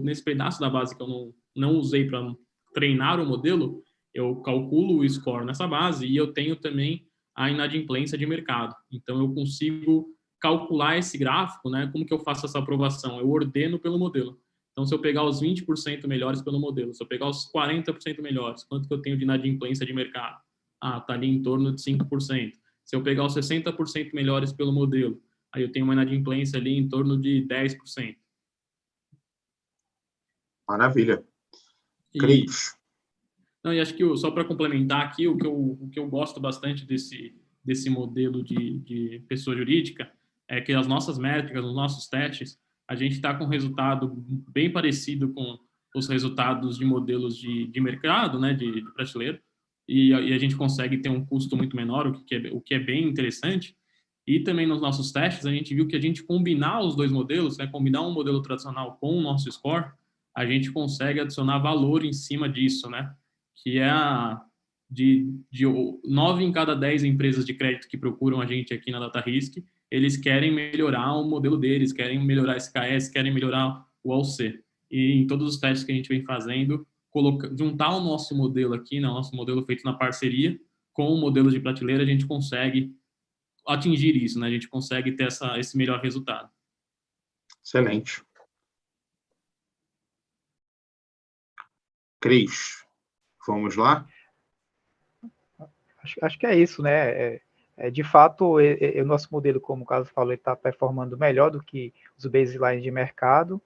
nesse pedaço da base que eu não usei para treinar o modelo, eu calculo o score nessa base e eu tenho também a inadimplência de mercado. Então, eu consigo calcular esse gráfico, né? Como que eu faço essa aprovação? Eu ordeno pelo modelo. Então, se eu pegar os 20% melhores pelo modelo, se eu pegar os 40% melhores, quanto que eu tenho de inadimplência de mercado? Tá ali em torno de 5%. Se eu pegar os 60% melhores pelo modelo, aí eu tenho uma inadimplência ali em torno de 10%. Maravilha. Cris. Não, e acho que só para complementar aqui, o que eu gosto bastante desse modelo de pessoa jurídica é que as nossas métricas, os nossos testes, a gente está com um resultado bem parecido com os resultados de modelos de mercado, né, de prateleira, e a gente consegue ter um custo muito menor, o que é bem interessante. E também nos nossos testes, a gente viu que a gente combinar os 2 modelos, né, combinar um modelo tradicional com o nosso score, a gente consegue adicionar valor em cima disso, né? Que é de 9 em cada 10 empresas de crédito que procuram a gente aqui na DataRisk, eles querem melhorar o modelo deles, querem melhorar SKS, querem melhorar o AUC. E em todos os testes que a gente vem fazendo, juntar o nosso modelo aqui, né, o nosso modelo feito na parceria, com o modelo de prateleira, a gente consegue atingir isso, né? A gente consegue ter esse melhor resultado. Excelente. Cris, vamos lá? Acho que é isso, né? De fato, o nosso modelo, como o Carlos falou, está performando melhor do que os baselines de mercado.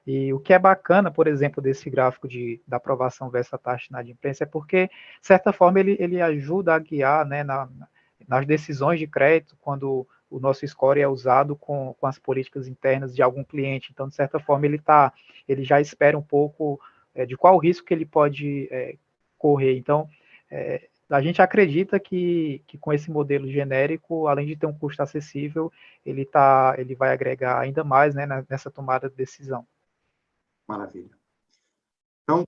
E o que é bacana, por exemplo, desse gráfico da aprovação versus a taxa de inadimplência é porque, de certa forma, ele ajuda a guiar, né, nas decisões de crédito, quando o nosso score é usado com as políticas internas de algum cliente. Então, de certa forma, ele já espera um pouco de qual risco que ele pode correr. Então, a gente acredita que com esse modelo genérico, além de ter um custo acessível, ele vai agregar ainda mais, né, nessa tomada de decisão. Maravilha. Então,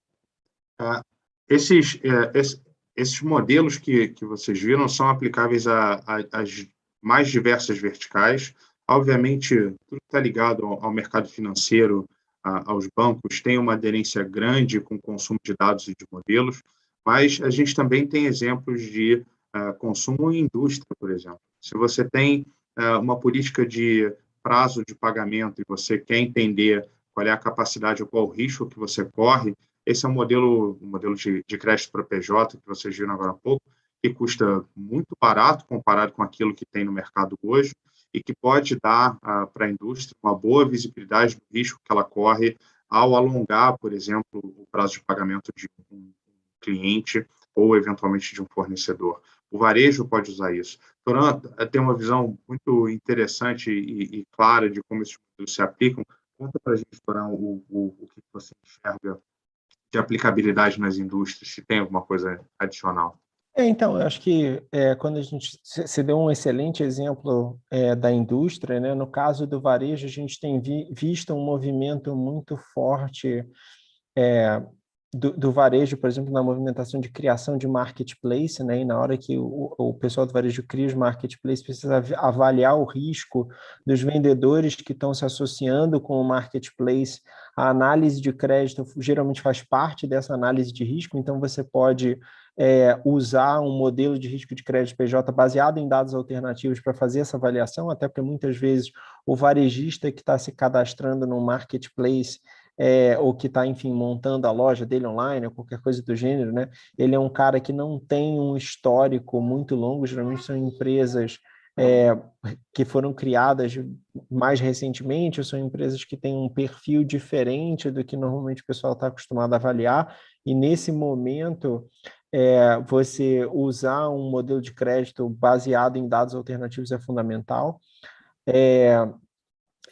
esses modelos que vocês viram são aplicáveis às mais diversas verticais. Obviamente, tudo está ligado ao mercado financeiro, aos bancos, tem uma aderência grande com o consumo de dados e de modelos, mas a gente também tem exemplos de consumo em indústria, por exemplo. Se você tem uma política de prazo de pagamento e você quer entender qual é a capacidade ou qual o risco que você corre, esse é um modelo de crédito para PJ, que vocês viram agora há pouco, que custa muito barato comparado com aquilo que tem no mercado hoje e que pode dar para a indústria uma boa visibilidade do risco que ela corre ao alongar, por exemplo, o prazo de pagamento de um cliente ou, eventualmente, de um fornecedor. O varejo pode usar isso. Toran tem uma visão muito interessante e clara de como esses modelos se aplicam. Conta para a gente, Toran, o que você enxerga de aplicabilidade nas indústrias, se tem alguma coisa adicional. Então, eu acho que quando você deu um excelente exemplo da indústria, né? No caso do varejo, a gente tem visto um movimento muito forte do varejo, por exemplo, na movimentação de criação de marketplace, né? E na hora que o pessoal do varejo cria os marketplaces, precisa avaliar o risco dos vendedores que estão se associando com o marketplace. A análise de crédito geralmente faz parte dessa análise de risco, então você pode usar um modelo de risco de crédito PJ baseado em dados alternativos para fazer essa avaliação, até porque muitas vezes o varejista que está se cadastrando no marketplace ou que está, enfim, montando a loja dele online, ou qualquer coisa do gênero, né? Ele é um cara que não tem um histórico muito longo, geralmente são empresas que foram criadas mais recentemente, ou são empresas que têm um perfil diferente do que normalmente o pessoal está acostumado a avaliar, e nesse momento você usar um modelo de crédito baseado em dados alternativos é fundamental.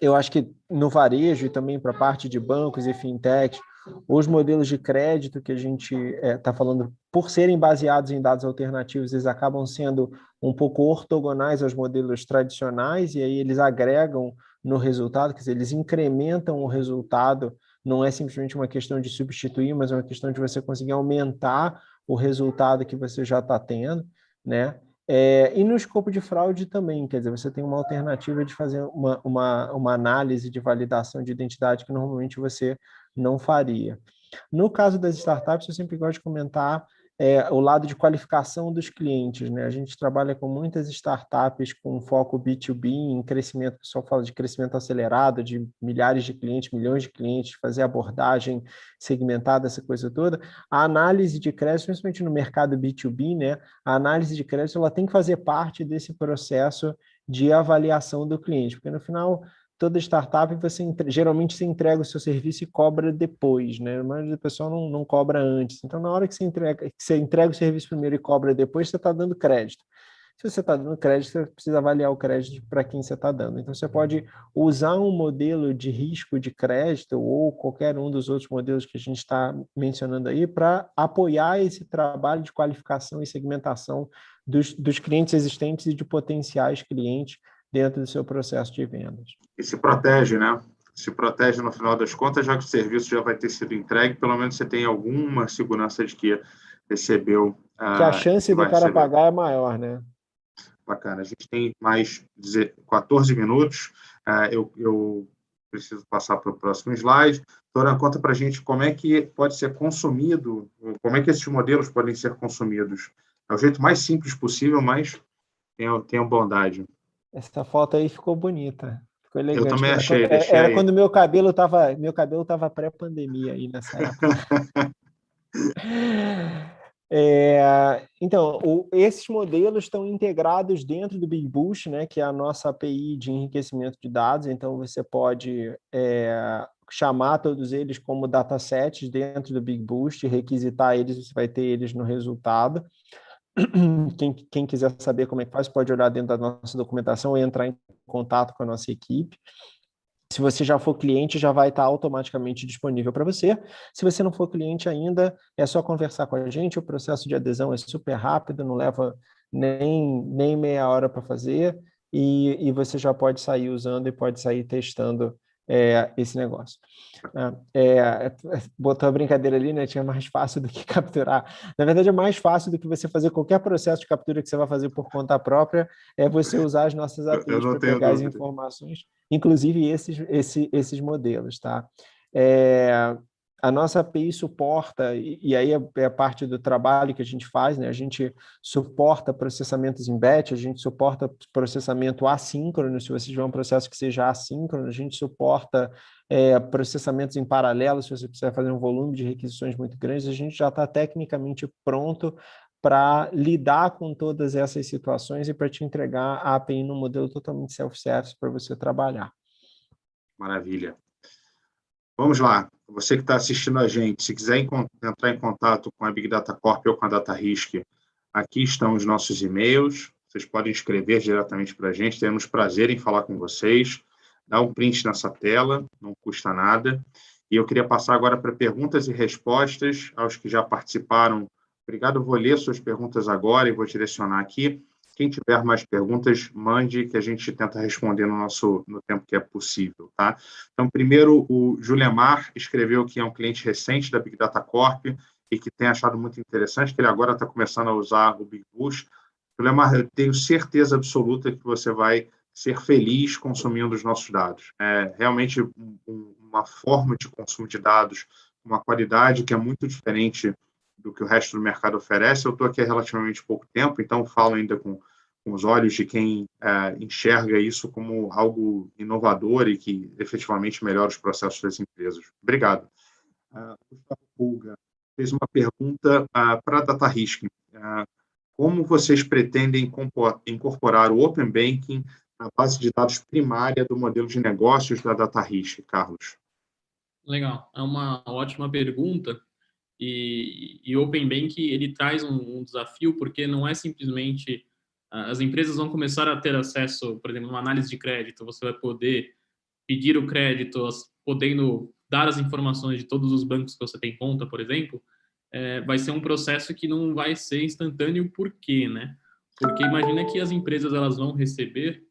Eu acho que no varejo e também para a parte de bancos e fintechs, os modelos de crédito que a gente está falando, por serem baseados em dados alternativos, eles acabam sendo um pouco ortogonais aos modelos tradicionais, e aí eles agregam no resultado, quer dizer, eles incrementam o resultado, não é simplesmente uma questão de substituir, mas é uma questão de você conseguir aumentar o resultado que você já está tendo, né? E no escopo de fraude também, quer dizer, você tem uma alternativa de fazer uma análise de validação de identidade que normalmente você não faria. No caso das startups, eu sempre gosto de comentar o lado de qualificação dos clientes, né? A gente trabalha com muitas startups com foco B2B, em crescimento, o pessoal fala de crescimento acelerado, de milhares de clientes, milhões de clientes, fazer abordagem segmentada, essa coisa toda. A análise de crédito, principalmente no mercado B2B, né? A análise de crédito ela tem que fazer parte desse processo de avaliação do cliente, porque no final toda startup geralmente você entrega o seu serviço e cobra depois, né? Mas o pessoal não cobra antes. Então, na hora que você entrega o serviço primeiro e cobra depois, você está dando crédito. Se você está dando crédito, você precisa avaliar o crédito para quem você está dando. Então, você pode usar um modelo de risco de crédito ou qualquer um dos outros modelos que a gente está mencionando aí para apoiar esse trabalho de qualificação e segmentação dos clientes existentes e de potenciais clientes dentro do seu processo de vendas. E se protege, né? Se protege no final das contas, já que o serviço já vai ter sido entregue, pelo menos você tem alguma segurança de que recebeu. Que a chance do cara pagar é maior, né? Bacana. A gente tem mais 14 minutos. Eu preciso passar para o próximo slide. Toran, conta para a gente como é que pode ser consumido, como é que esses modelos podem ser consumidos. É o jeito mais simples possível, mas tenha bondade. Essa foto aí ficou bonita. Ficou elegante. Eu também achei. Era quando meu cabelo estava pré-pandemia aí nessa época. Então, esses modelos estão integrados dentro do Big Boost, né, que é a nossa API de enriquecimento de dados. Então, você pode chamar todos eles como datasets dentro do Big Boost, requisitar eles, você vai ter eles no resultado. Quem quiser saber como é que faz, pode olhar dentro da nossa documentação ou entrar em contato com a nossa equipe. Se você já for cliente, já vai estar automaticamente disponível para você. Se você não for cliente ainda, é só conversar com a gente. O processo de adesão é super rápido, não leva nem meia hora para fazer, e você já pode sair usando e pode sair testando esse negócio. Botou a brincadeira ali, né? Tinha mais fácil do que capturar. Na verdade, é mais fácil do que você fazer qualquer processo de captura que você vai fazer por conta própria, é você usar as nossas Eu APIs não para tenho pegar as dúvida. informações, inclusive esses modelos, tá? A nossa API suporta, e aí é parte do trabalho que a gente faz, né? A gente suporta processamentos em batch, a gente suporta processamento assíncrono, se você tiver um processo que seja assíncrono, a gente suporta processamentos em paralelo, se você precisar fazer um volume de requisições muito grandes, a gente já está tecnicamente pronto para lidar com todas essas situações e para te entregar a API num modelo totalmente self-service para você trabalhar. Maravilha. Vamos lá. Você que está assistindo a gente, se quiser entrar em contato com a Big Data Corp ou com a DataRisk, aqui estão os nossos e-mails. Vocês podem escrever diretamente para a gente. Teremos prazer em falar com vocês. Dá um print nessa tela, não custa nada. E eu queria passar agora para perguntas e respostas aos que já participaram. Obrigado, eu vou ler suas perguntas agora e vou direcionar aqui. Quem tiver mais perguntas, mande, que a gente tenta responder no tempo que é possível, tá? Então, primeiro, o Julemar escreveu que é um cliente recente da Big Data Corp e que tem achado muito interessante, que ele agora está começando a usar o Big Bush. Julemar, eu tenho certeza absoluta que você vai ser feliz consumindo os nossos dados. É realmente uma forma de consumo de dados, uma qualidade que é muito diferente do que o resto do mercado oferece. Eu estou aqui há relativamente pouco tempo, então falo ainda com os olhos de quem enxerga isso como algo inovador e que efetivamente melhora os processos das empresas. Obrigado. Gustavo Pulga fez uma pergunta para a DataRisk. Como vocês pretendem incorporar o Open Banking na base de dados primária do modelo de negócios da DataRisk, Carlos? Legal, é uma ótima pergunta. E o Open Banking, ele traz um desafio, porque não é simplesmente... As empresas vão começar a ter acesso, por exemplo, numa análise de crédito, você vai poder pedir o crédito, podendo dar as informações de todos os bancos que você tem conta, por exemplo, vai ser um processo que não vai ser instantâneo. Por quê, né? Porque imagina que as empresas elas vão receber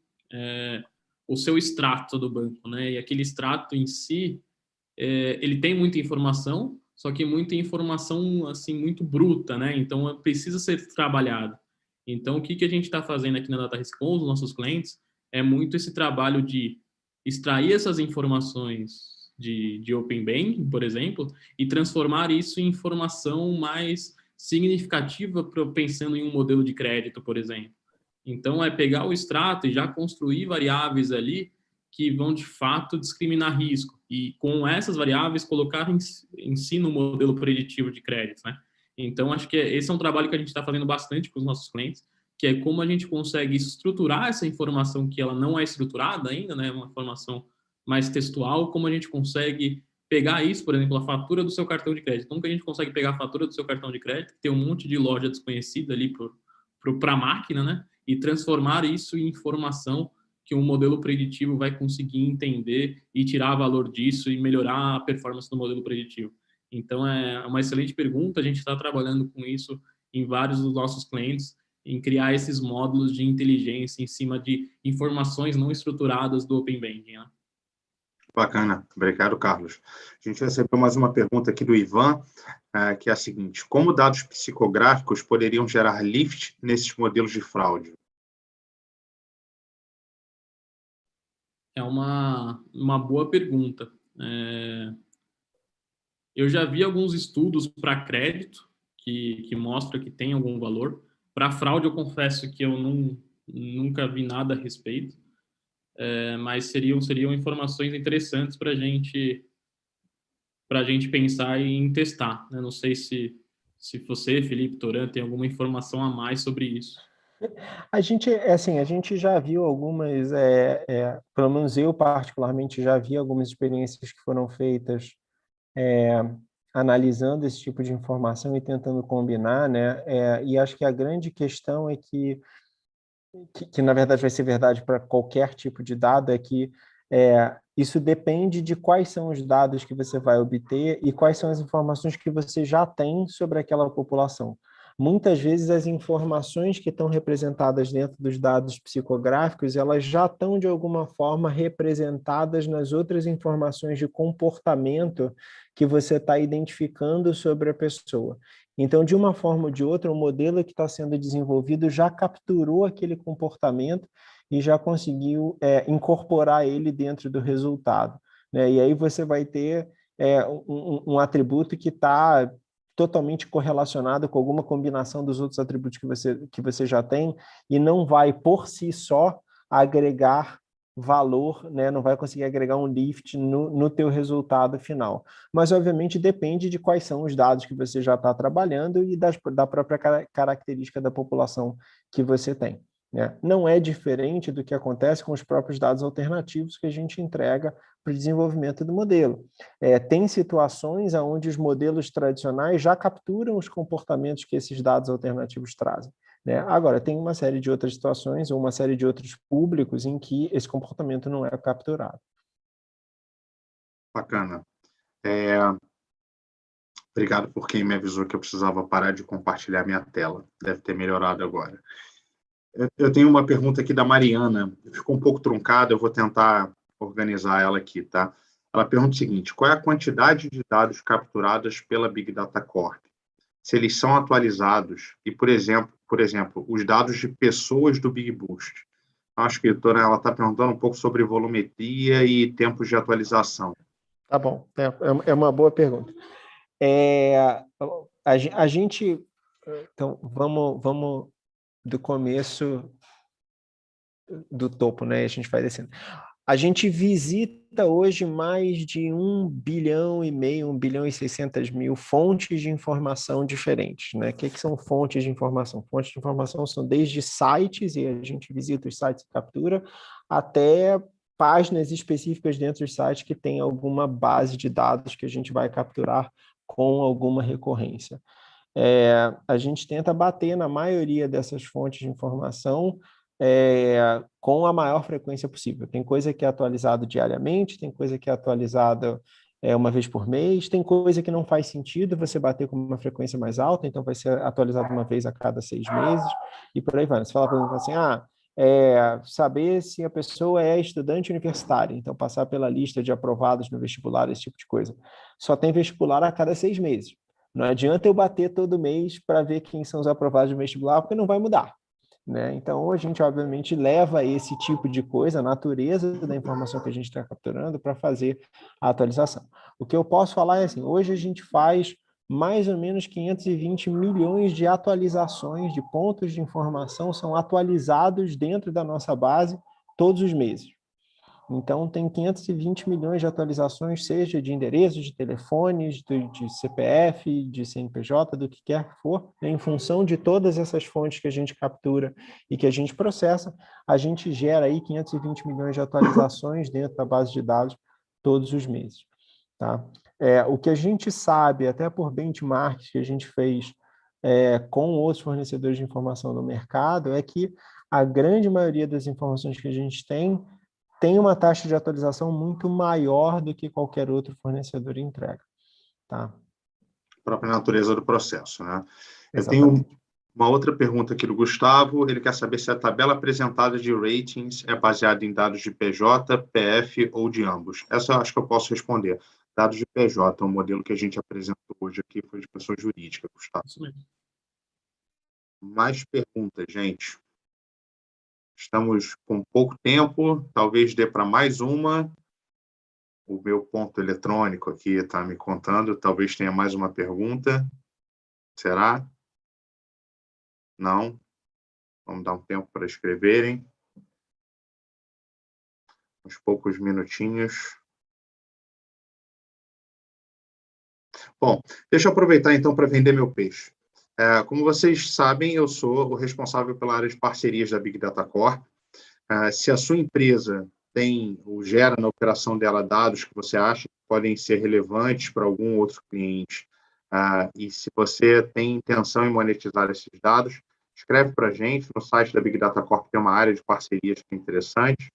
o seu extrato do banco, né? E aquele extrato em si, ele tem muita informação, só que muita informação assim muito bruta, né? Então precisa ser trabalhado. Então o que a gente está fazendo aqui na DataRisk com os nossos clientes é muito esse trabalho de extrair essas informações de Open Banking, por exemplo, e transformar isso em informação mais significativa pensando em um modelo de crédito, por exemplo. Então é pegar o extrato e já construir variáveis ali que vão de fato discriminar risco e com essas variáveis colocar em si no modelo preditivo de crédito, né? Então acho que esse é um trabalho que a gente está fazendo bastante com os nossos clientes, que é como a gente consegue estruturar essa informação que ela não é estruturada ainda, né? Uma informação mais textual, como a gente consegue pegar isso, por exemplo, a fatura do seu cartão de crédito. Como que a gente consegue pegar a fatura do seu cartão de crédito, que tem um monte de loja desconhecida ali para a máquina, né? E transformar isso em informação que um modelo preditivo vai conseguir entender e tirar valor disso e melhorar a performance do modelo preditivo. Então, é uma excelente pergunta. A gente está trabalhando com isso em vários dos nossos clientes, em criar esses módulos de inteligência em cima de informações não estruturadas do Open Banking, né? Bacana. Obrigado, Carlos. A gente recebeu mais uma pergunta aqui do Ivan, que é a seguinte: como dados psicográficos poderiam gerar lift nesses modelos de fraude? É uma boa pergunta. Eu já vi alguns estudos para crédito que mostram que tem algum valor. Para fraude, eu confesso que eu nunca vi nada a respeito, mas seriam informações interessantes para a gente pensar em testar, né? Não sei se você, Felipe Toran, tem alguma informação a mais sobre isso. A gente já viu algumas, pelo menos eu particularmente já vi algumas experiências que foram feitas analisando esse tipo de informação e tentando combinar, né? E acho que a grande questão é que na verdade vai ser verdade para qualquer tipo de dado, é que isso depende de quais são os dados que você vai obter e quais são as informações que você já tem sobre aquela população. Muitas vezes as informações que estão representadas dentro dos dados psicográficos, elas já estão de alguma forma representadas nas outras informações de comportamento que você está identificando sobre a pessoa. Então, de uma forma ou de outra, o modelo que está sendo desenvolvido já capturou aquele comportamento e já conseguiu incorporar ele dentro do resultado, né? E aí você vai ter um atributo que está totalmente correlacionado com alguma combinação dos outros atributos que você já tem e não vai, por si só, agregar valor, né? Não vai conseguir agregar um lift no teu resultado final. Mas, obviamente, depende de quais são os dados que você já está trabalhando e da própria característica da população que você tem, né? Não é diferente do que acontece com os próprios dados alternativos que a gente entrega para o desenvolvimento do modelo. Tem situações onde os modelos tradicionais já capturam os comportamentos que esses dados alternativos trazem, né? Agora, tem uma série de outras situações ou uma série de outros públicos em que esse comportamento não é capturado. Bacana. Obrigado por quem me avisou que eu precisava parar de compartilhar minha tela. Deve ter melhorado agora. Eu tenho uma pergunta aqui da Mariana. Ficou um pouco truncada, eu vou tentar organizar ela aqui, tá? Ela pergunta o seguinte: qual é a quantidade de dados capturados pela Big Data Corp? Se eles são atualizados e, por exemplo, os dados de pessoas do Big Boost. A escritora está perguntando um pouco sobre volumetria e tempos de atualização. Tá bom, é uma boa pergunta. A gente... Então, vamos do começo do topo, né? A gente vai descendo. A gente visita hoje mais de 1,5 bilhão, 1 bilhão e 600 mil fontes de informação diferentes, né? O que são fontes de informação? Fontes de informação são desde sites, e a gente visita os sites e captura, até páginas específicas dentro dos sites que tem alguma base de dados que a gente vai capturar com alguma recorrência. A gente tenta bater na maioria dessas fontes de informação com a maior frequência possível. Tem coisa que é atualizada diariamente, tem coisa que é atualizada uma vez por mês, tem coisa que não faz sentido você bater com uma frequência mais alta, então vai ser atualizado uma vez a cada 6 meses, e por aí vai. Você fala, por exemplo, assim, saber se a pessoa é estudante universitária, então passar pela lista de aprovados no vestibular, esse tipo de coisa. Só tem vestibular a cada 6 meses. Não adianta eu bater todo mês para ver quem são os aprovados no vestibular, porque não vai mudar, né? Então, a gente, obviamente, leva esse tipo de coisa, a natureza da informação que a gente está capturando, para fazer a atualização. O que eu posso falar é assim, hoje a gente faz mais ou menos 520 milhões de atualizações de pontos de informação, são atualizados dentro da nossa base todos os meses. Então, tem 520 milhões de atualizações, seja de endereços, de telefones, de CPF, de CNPJ, do que quer que for, né? Em função de todas essas fontes que a gente captura e que a gente processa, a gente gera aí 520 milhões de atualizações dentro da base de dados todos os meses, tá? O que a gente sabe, até por benchmarks que a gente fez com outros fornecedores de informação no mercado, é que a grande maioria das informações que a gente tem uma taxa de atualização muito maior do que qualquer outro fornecedor entrega, tá? A própria natureza do processo, né? Exatamente. Eu tenho uma outra pergunta aqui do Gustavo. Ele quer saber se a tabela apresentada de ratings é baseada em dados de PJ, PF ou de ambos. Essa eu acho que eu posso responder. Dados de PJ, o modelo que a gente apresentou hoje aqui foi de pessoa jurídica, Gustavo. Isso mesmo. Mais perguntas, gente? Estamos com pouco tempo, talvez dê para mais uma. O meu ponto eletrônico aqui está me contando, talvez tenha mais uma pergunta. Será? Não? Vamos dar um tempo para escreverem. Uns poucos minutinhos. Bom, deixa eu aproveitar então para vender meu peixe. Como vocês sabem, eu sou o responsável pela área de parcerias da Big Data Corp. Se a sua empresa tem ou gera na operação dela dados que você acha podem ser relevantes para algum outro cliente. E se você tem intenção em monetizar esses dados, escreve para a gente. No site da Big Data Corp tem uma área de parcerias que é interessante,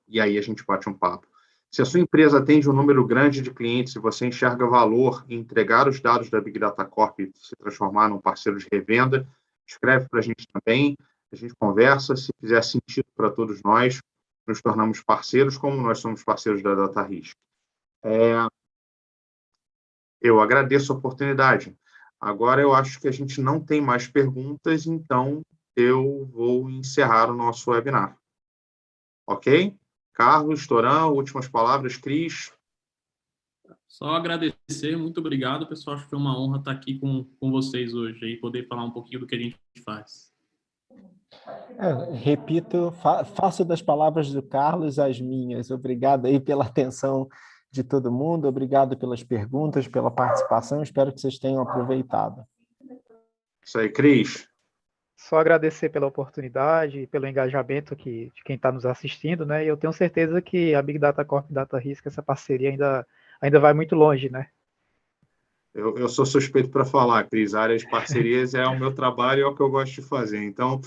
e aí a gente bate um papo. Se a sua empresa atende um número grande de clientes e você enxerga valor em entregar os dados da Big Data Corp e se transformar num parceiro de revenda, escreve para a gente também, a gente conversa. Se fizer sentido para todos nós, nos tornamos parceiros, como nós somos parceiros da DataRisk. Eu agradeço a oportunidade. Agora eu acho que a gente não tem mais perguntas, então eu vou encerrar o nosso webinar. Ok? Carlos, Toran, últimas palavras, Cris. Só agradecer, muito obrigado, pessoal. Acho que foi uma honra estar aqui com vocês hoje e poder falar um pouquinho do que a gente faz. Repito, faço das palavras do Carlos as minhas. Obrigado aí pela atenção de todo mundo, obrigado pelas perguntas, pela participação, espero que vocês tenham aproveitado. Isso aí, Cris. Só agradecer pela oportunidade e pelo engajamento de quem está nos assistindo, né? E eu tenho certeza que a Big Data Corp e DataRisk, essa parceria ainda vai muito longe, né? Eu sou suspeito para falar, Cris. A área de parcerias é o meu trabalho e é o que eu gosto de fazer. Então,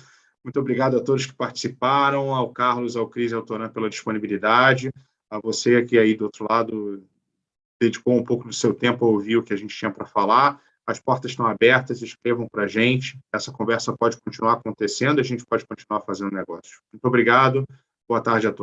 muito obrigado a todos que participaram, ao Carlos, ao Cris e ao Toran pela disponibilidade, a você que aí do outro lado dedicou um pouco do seu tempo a ouvir o que a gente tinha para falar. As portas estão abertas, escrevam para a gente. Essa conversa pode continuar acontecendo, a gente pode continuar fazendo negócio. Muito obrigado, boa tarde a todos.